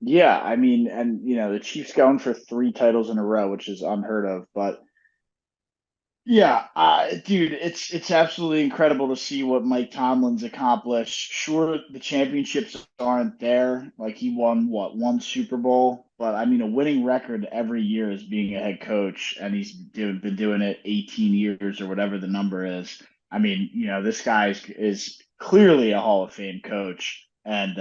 Yeah, I mean, and the Chiefs going for three titles in a row, which is unheard of. But yeah, dude, it's absolutely incredible to see what Mike Tomlin's accomplished. Sure, the championships aren't there. Like he won what, one Super Bowl, but I mean a winning record every year as being a head coach, and been doing it 18 years or whatever the number is. I mean, this guy is clearly a Hall of Fame coach, and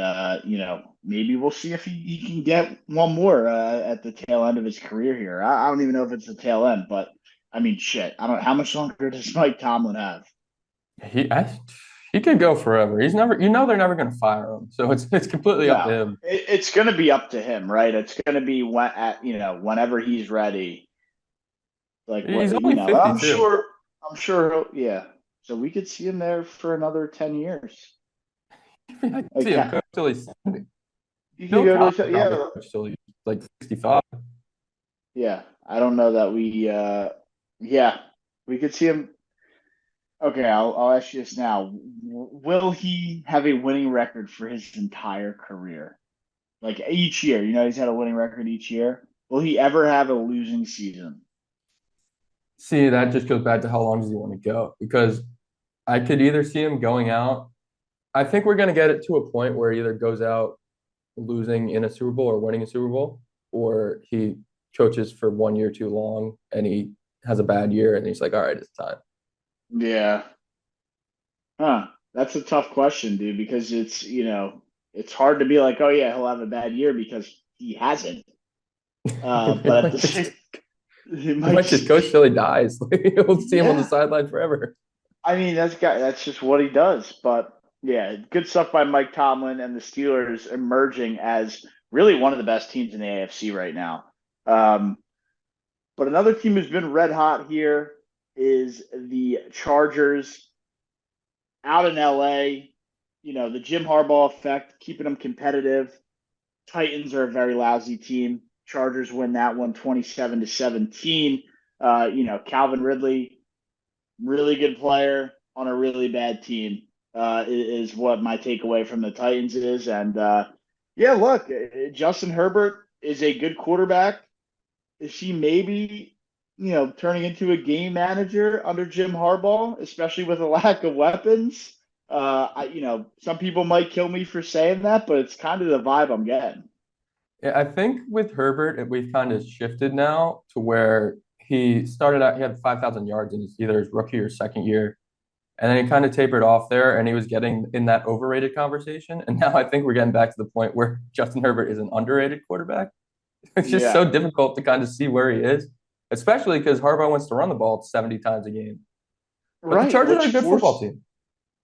maybe we'll see if he can get one more at the tail end of his career here. I don't even know if it's the tail end, but. I mean, shit. I don't. How much longer does Mike Tomlin have? He I, he could go forever. He's never, they're never going to fire him. So it's completely up to No, him. it's going to be up to him, right? It's going to be whenever he's ready. Like He's what only I'm 52. sure. I'm sure. Yeah. So we could see him there for another 10 years. I can see Like him coach till he's 70. you could Bill go Cowher's to probably yeah, coach till he's like 65. yeah. I don't know that we. Yeah, we could see him. Okay, I'll ask you this now. Will he have a winning record for his entire career? Like each year, he's had a winning record each year. Will he ever have a losing season? See, that just goes back to how long does he want to go? Because I could either see him going out. I think we're going to get it to a point where he either goes out losing in a Super Bowl or winning a Super Bowl, or he coaches for 1 year too long and he has a bad year and he's like, all right, it's time. Yeah. Huh. That's a tough question, dude, because it's hard to be like, oh yeah, he'll have a bad year because he hasn't. He But at might the just same, he he might might just just, coach till he dies. We'll see him on the yeah. sideline forever. I mean, that's just what he does. But yeah, good stuff by Mike Tomlin and the Steelers emerging as really one of the best teams in the AFC right now. Um, but another team who's been red hot here is the Chargers out in LA. The Jim Harbaugh effect, keeping them competitive. Titans are a very lousy team. Chargers win that one 27-17. Calvin Ridley, really good player on a really bad team, is what my takeaway from the Titans is. And yeah, look, Justin Herbert is a good quarterback. Is he maybe, turning into a game manager under Jim Harbaugh, especially with a lack of weapons? Some people might kill me for saying that, but it's kind of the vibe I'm getting. Yeah, I think with Herbert, we've kind of shifted now to where he started out, he had 5,000 yards in either his rookie or second year. And then he kind of tapered off there and he was getting in that overrated conversation. And now I think we're getting back to the point where Justin Herbert is an underrated quarterback. It's just Yeah, so difficult to kind of see where he is, especially because Harbaugh wants to run the ball 70 times a game. But the right. Chargers are Which a good football force team.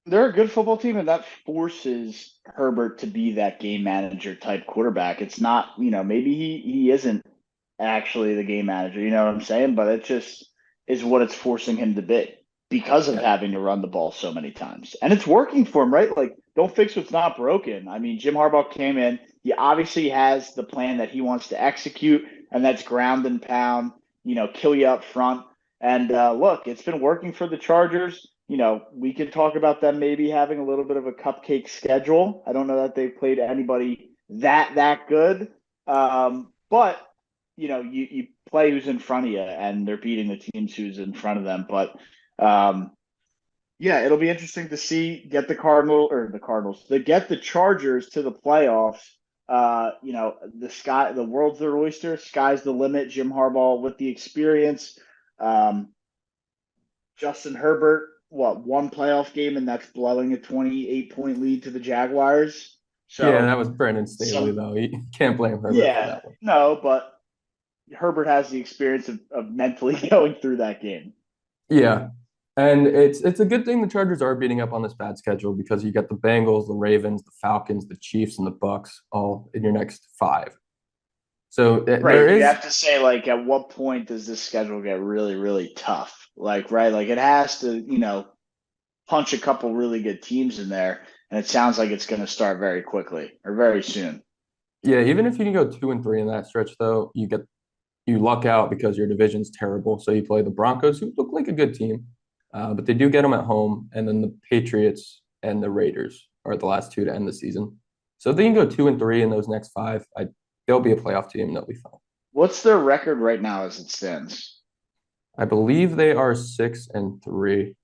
they're a good football team, and that forces Herbert to be that game manager type quarterback. It's not, maybe he isn't actually the game manager, you know what I'm saying? But it just is what it's forcing him to be because of Yeah. having to run the ball so many times. And it's working for him, right? Like, don't fix what's not broken. I mean, Jim Harbaugh came in, he obviously has the plan that he wants to execute, and that's ground and pound, kill you up front. And look, it's been working for the Chargers. We could talk about them maybe having a little bit of a cupcake schedule. I don't know that they've played anybody that good. But you play who's in front of you, and they're beating the teams who's in front of them. But um, Yeah, it'll be interesting to see get the Cardinals, to get the Chargers to the playoffs. The world's their oyster. Sky's the limit. Jim Harbaugh with the experience. Um, Justin Herbert, what, one playoff game, and that's blowing a 28-point lead to the Jaguars. Yeah, that So was Brandon Staley, some, though. You can't blame Herbert for yeah, that one. no, but Herbert has the experience of mentally going through that game. Yeah. And it's a good thing the Chargers are beating up on this bad schedule because you get the Bengals, the Ravens, the Falcons, the Chiefs, and the Bucs all in your next five. So there Right. You is, have to say, like, at what point does this schedule get really, really tough? Like, right, like it has to, punch a couple really good teams in there, and it sounds like it's going to start very quickly or very soon. yeah, even if you can go 2-3 in that stretch, though, you luck out because your division's terrible. So you play the Broncos, who look like a good team, but they do get them at home, and then the Patriots and the Raiders are the last two to end the season. So if they can go 2-3 in those next five, they'll be a playoff team. They'll be fine. What's their record right now as it stands? I believe they are 6-3.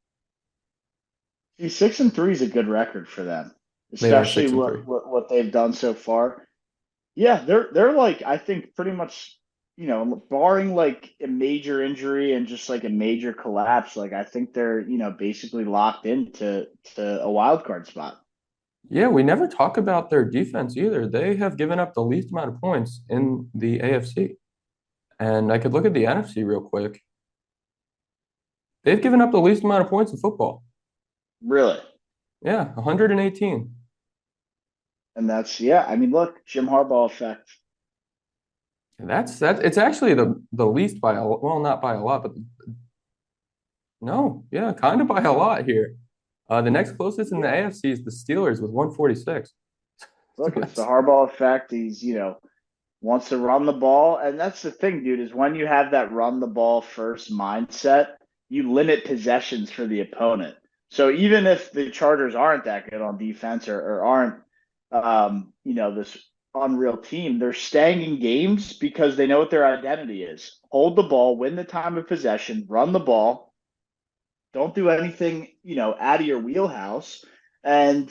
See, 6-3 is a good record for them, They are especially six and three. what they've done so far. Yeah, they're like I think pretty much, barring like a major injury and just like a major collapse, like I think they're, basically locked into to a wild card spot. Yeah, we never talk about their defense either. They have given up the least amount of points in the AFC. And I could look at the NFC real quick. They've given up the least amount of points in football. Really. Yeah, 118. And that's yeah, I mean, look, Jim Harbaugh effect. It's actually the least by well, not by a lot, but no, yeah, kind of by a lot here. The next closest in the AFC is the Steelers with 146. Look, it's the That's Harbaugh effect. He's, wants to run the ball. And that's the thing, dude, is when you have that run the ball first mindset, you limit possessions for the opponent. So even if the Chargers aren't that good on defense or aren't, this unreal team, they're staying in games because they know what their identity is. Hold the ball, win the time of possession, run the ball, don't do anything, out of your wheelhouse. And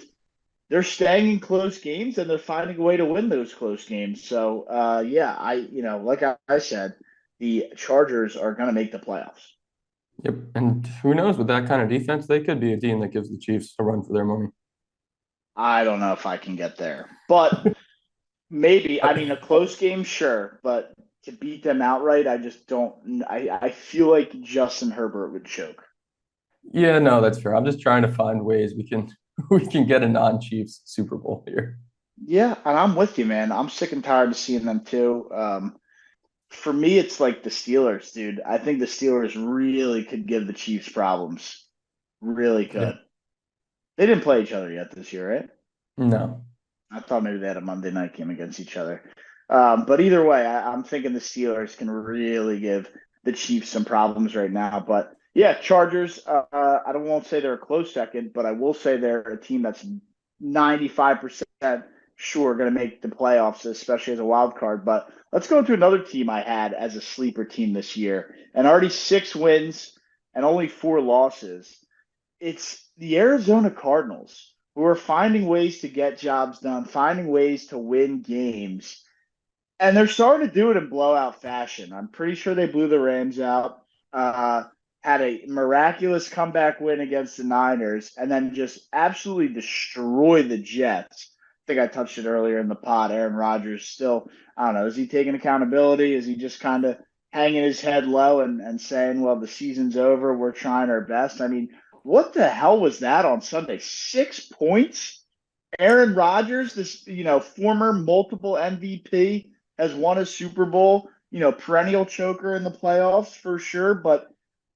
they're staying in close games and they're finding a way to win those close games. So, yeah, like I said, the Chargers are going to make the playoffs. yep. And who knows, with that kind of defense, they could be a team that gives the Chiefs a run for their money. I don't know if I can get there, but maybe. I mean, a close game, sure, but to beat them outright, I just don't. I feel like Justin Herbert would choke. Yeah, no, that's fair. I'm just trying to find ways we can we can get a non-Chiefs Super Bowl here. Yeah, and I'm with you, man. I'm sick and tired of seeing them too. For me, it's like the Steelers, dude. I think the Steelers really could give the Chiefs problems. Really Yeah. could. They didn't play each other yet this year, right? No. I thought maybe they had a Monday night game against each other. But either way, I'm thinking the Steelers can really give the Chiefs some problems right now. But yeah, Chargers. I don't want to say they're a close second, but I will say they're a team that's 95% sure going to make the playoffs, especially as a wild card. But let's go to another team I had as a sleeper team this year, and already 6 wins and only 4 losses. It's the Arizona Cardinals who are finding ways to get jobs done, finding ways to win games. And they're starting to do it in blowout fashion. I'm pretty sure they blew the Rams out, uh, had a miraculous comeback win against the Niners, and then just absolutely destroy the Jets. I think I touched it earlier in the pod. Aaron Rodgers still, I don't know, is he taking accountability? Is he just kind of hanging his head low and saying, well, the season's over. We're trying our best? I mean, what the hell was that on Sunday? 6 points? Aaron Rodgers, this, former multiple MVP, has won a Super Bowl, perennial choker in the playoffs for sure, but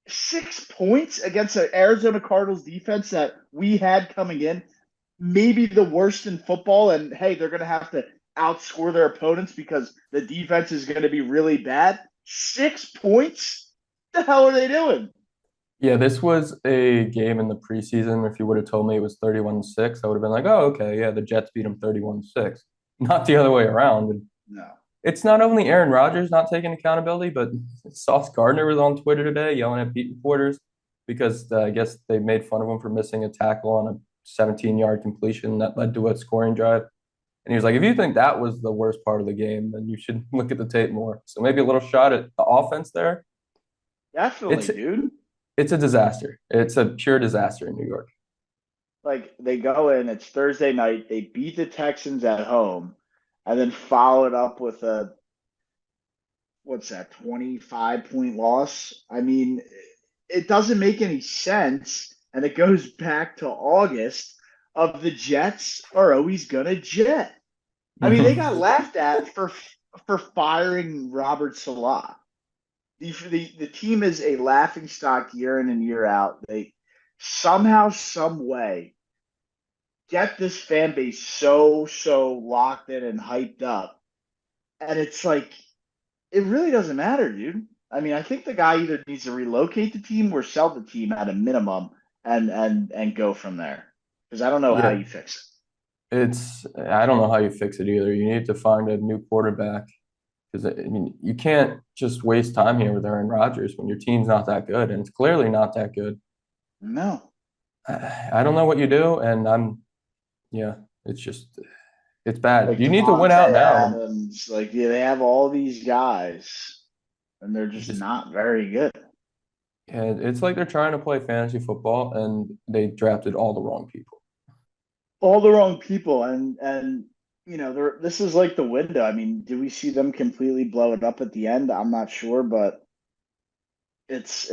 6 points against an Arizona Cardinals defense that we had coming in, maybe the worst in football. And hey, they're going to have to outscore their opponents because the defense is going to be really bad. 6 points? What the hell are they doing? Yeah, this was a game in the preseason. If you would have told me it was 31-6, I would have been like, oh, okay, yeah, the Jets beat them 31-6. Not the other way around. And No. it's not only Aaron Rodgers not taking accountability, but Sauce Gardner was on Twitter today yelling at beat reporters. because I guess they made fun of him for missing a tackle on a 17-yard completion that led to a scoring drive. And he was like, if you think that was the worst part of the game, then you should look at the tape more. So maybe a little shot at the offense there. Definitely, It's dude. it's a disaster. It's a pure disaster in New York. Like they go in, it's Thursday night, they beat the Texans at home, and then follow it up with a what's that, 25-point loss? I mean, it doesn't make any sense. And it goes back to August of the Jets are always gonna jet. I mean, they got laughed at for firing Robert Salah. The team is a laughing stock year in and year out. They somehow, some way get this fan base so locked in and hyped up. And it's like it really doesn't matter, dude. I mean, I think the guy either needs to relocate the team or sell the team at a minimum and go from there. Because I don't know how Yeah, you fix it. I don't know how you fix it either. You need to find a new quarterback because I mean you can't just waste time here with Aaron Rodgers when your team's not that good, and it's clearly not that good. No. I don't know what you do, and yeah, it's just it's bad. Like You need to win out Devontae now. Adams, like yeah, they have all these guys, and they're You just just not very good. and it's like they're trying to play fantasy football, and they drafted all the wrong people. All the wrong people, and this is like the window. I mean, do we see them completely blow it up at the end? I'm not sure, but it's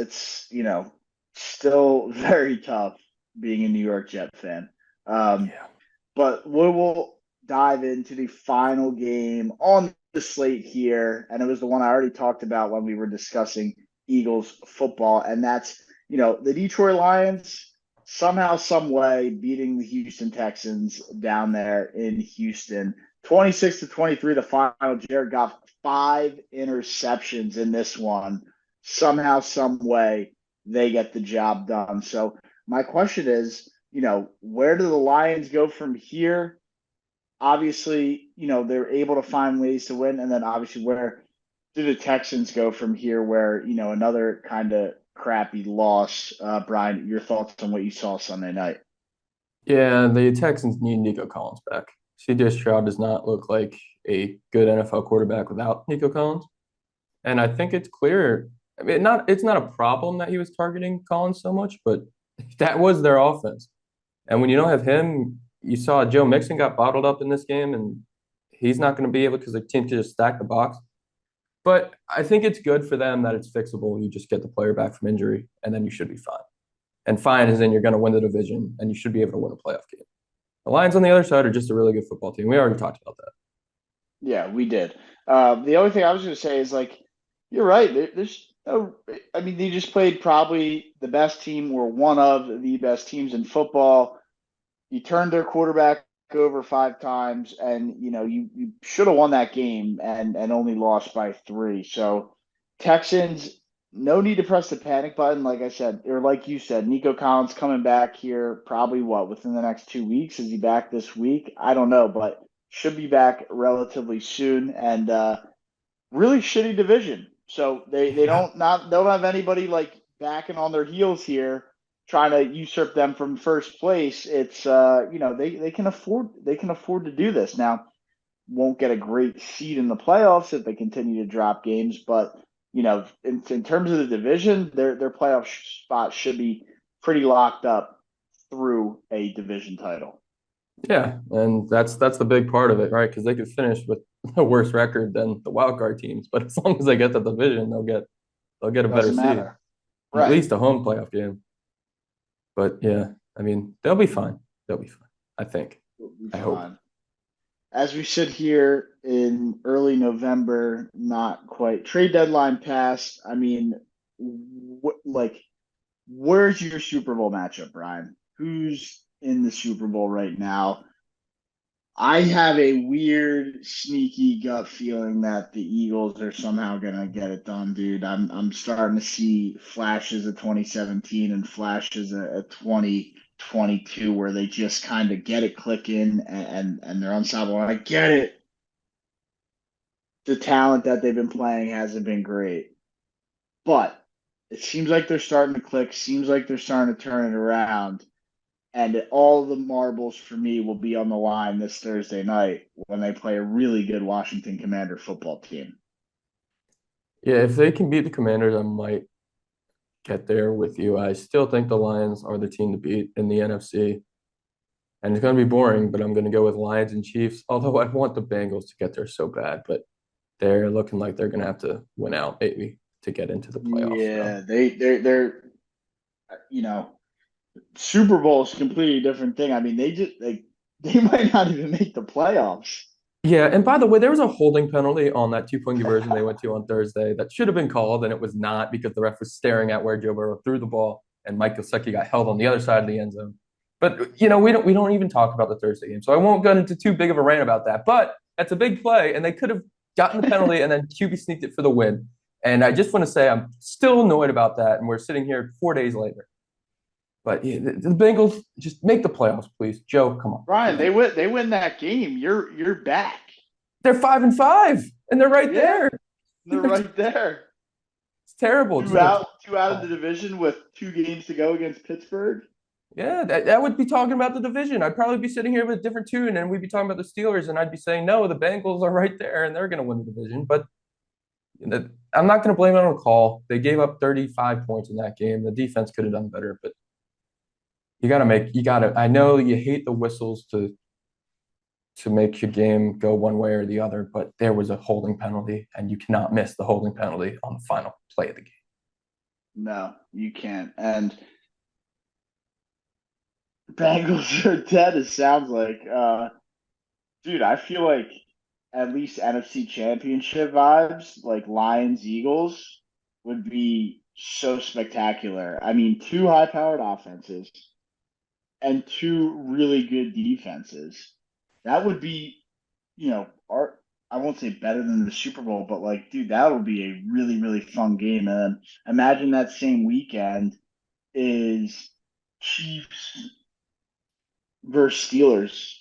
still very tough being a New York Jet fan. Um, Yeah. but we will dive into the final game on the slate here, and it was the one I already talked about when we were discussing Eagles football, and that's the Detroit Lions somehow, some way beating the Houston Texans down there in Houston, 26-23. The final. Jared got 5 interceptions in this one. Somehow, some way, they get the job done. So my question is, where do the Lions go from here? Obviously, they're able to find ways to win, and then obviously, where do the Texans go from here? Where another kind of crappy loss. Brian, your thoughts on what you saw Sunday night? Yeah, the Texans need Nico Collins back. CJ Stroud does not look like a good NFL quarterback without Nico Collins. And I think it's clear. I mean, it's not a problem that he was targeting Collins so much, but that was their offense. And when you don't have him, you saw Joe Mixon got bottled up in this game, and he's not going to be able because the team can just stack the box. But I think it's good for them that it's fixable. You just get the player back from injury, and then you should be fine. And fine is in you're going to win the division, and you should be able to win a playoff game. The Lions on the other side are just a really good football team. We already talked about that. Yeah, we did. The only thing I was going to say is like, you're right. There's no, I mean, they just played probably the best team or one of the best teams in football. You turned their quarterback over 5 times, and you should have won that game and only lost by 3. So Texans, no need to press the panic button, like I said, or like you said, Nico Collins coming back here probably within the next 2 weeks. Is he back this week? I don't know, but should be back relatively soon. And really shitty division. So they Yeah. don't have anybody like backing on their heels here, trying to usurp them from first place. It's they can afford to do this now. Won't get a great seed in the playoffs if they continue to drop games, but in terms of the division, their playoff spot should be pretty locked up through a division title. Yeah, and that's the big part of it, right? Because they could finish with a worse record than the wild card teams, but as long as they get the division, they'll get a better Doesn't seed, matter. and at Right. least a home playoff game. But yeah, I mean, they'll be fine. They'll be fine. I think. We'll be I hope. fine. As we sit here in early November, not quite trade deadline passed. I mean, like, where's your Super Bowl matchup, Brian? Who's in the Super Bowl right now? I have a weird, sneaky gut feeling that the Eagles are somehow gonna get it done, dude. I'm starting to see flashes of 2017 and flashes of 2022 where they just kind of get it clicking and they're unstoppable. And I get it. The talent that they've been playing hasn't been great, but It seems like they're starting to click. Seems like they're starting to turn it around. And all the marbles for me will be on the line this Thursday night when they play a really good Washington Commander football team. Yeah, if they can beat the Commanders, I might get there with you. I still think the Lions are the team to beat in the NFC. And it's going to be boring, but I'm going to go with Lions and Chiefs. Although I want the Bengals to get there so bad, but they're looking like they're going to have to win out maybe to get into the playoffs. Yeah, So. they're you know, Super Bowl is a completely different thing. I mean, they might not even make the playoffs. Yeah, and by the way, there was a holding penalty on that two-point conversion they went to on Thursday that should have been called, and it was not because the ref was staring at where Joe Burrow threw the ball, and Mike Gesicki got held on the other side of the end zone. But we don't even talk about the Thursday game, so I won't get into too big of a rant about that. But that's a big play, and they could have gotten the penalty, and then QB sneaked it for the win. And I just want to say I'm still annoyed about that, and we're sitting here 4 days later. But yeah, the Bengals just make the playoffs, please. Joe, come on. Brian, they win that game. You're back. They're 5-5, and they're right Yeah, there. they're right there. It's terrible. Two out of the division with 2 games to go against Pittsburgh. Yeah, that would be talking about the division. I'd probably be sitting here with a different tune, and we'd be talking about the Steelers, and I'd be saying, no, the Bengals are right there, and they're going to win the division. But I'm not going to blame it on a call. They gave up 35 points in that game. The defense could have done better, but I know you hate the whistles to make your game go one way or the other, but there was a holding penalty, and you cannot miss the holding penalty on the final play of the game. No, you can't. And Bengals are dead, it sounds like. Dude, I feel like at least NFC Championship vibes, like Lions, Eagles, would be so spectacular. I mean, two high-powered offenses and two really good defenses. That would be, art. I won't say better than the Super Bowl, but like, dude, that would be a really, really fun game. And imagine that same weekend is Chiefs versus Steelers.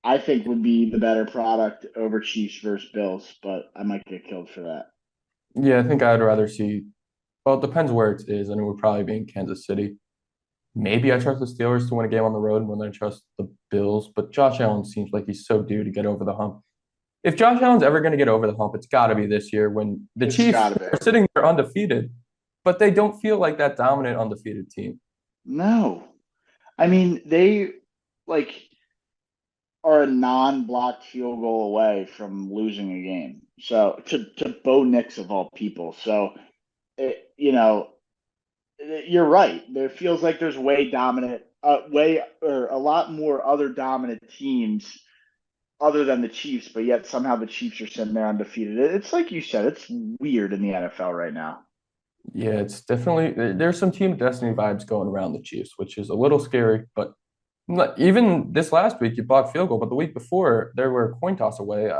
I think would be the better product over Chiefs versus Bills, but I might get killed for that. Yeah, I think I'd rather see. Well, it depends where it is, and it would probably be in Kansas City. Maybe I trust the Steelers to win a game on the road more than I trust the Bills, but Josh Allen seems like he's so due to get over the hump. If Josh Allen's ever going to get over the hump, it's got to be this year when the It's Chiefs gotta be. are sitting there undefeated, but they don't feel like that dominant undefeated team. No. I mean, they like are a non-blocked field goal away from losing a game. So to Bo Nix of all people. So you're right. There feels like there's a lot more other dominant teams other than the Chiefs, but yet somehow the Chiefs are sitting there undefeated. It's like you said, it's weird in the NFL right now. Yeah, it's definitely there's some team destiny vibes going around the Chiefs, which is a little scary. But even this last week, you blocked field goal, but the week before, they were a coin toss away.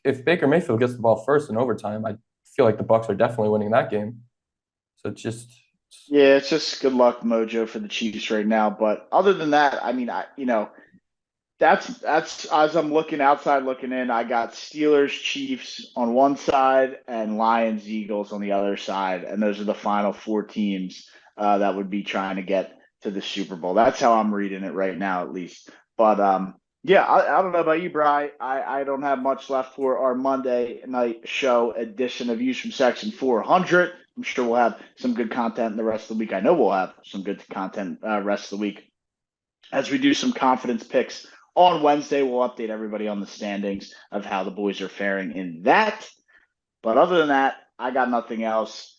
If Baker Mayfield gets the ball first in overtime, I feel like the Bucs are definitely winning that game. So it's just Yeah, it's just good luck mojo for the Chiefs right now. But other than that, I mean, that's as I'm looking outside, looking in. I got Steelers, Chiefs on one side, and Lions, Eagles on the other side, and those are the final four teams that would be trying to get to the Super Bowl. That's how I'm reading it right now, at least. But yeah, I don't know about you, Bri. I don't have much left for our Monday night show edition of Views from Section 400. I'm sure we'll have some good content the rest of the week. I know we'll have some good content rest of the week as we do some confidence picks. On Wednesday, we'll update everybody on the standings of how the boys are faring in that. But other than that, I got nothing else.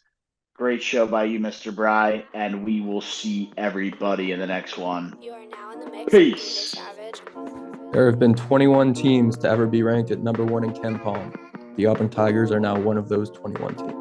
Great show by you, Mr. Bry, and we will see everybody in the next one. You are now in the mix. Peace. there have been 21 teams to ever be ranked at number one in Ken Palm. The Auburn Tigers are now one of those 21 teams.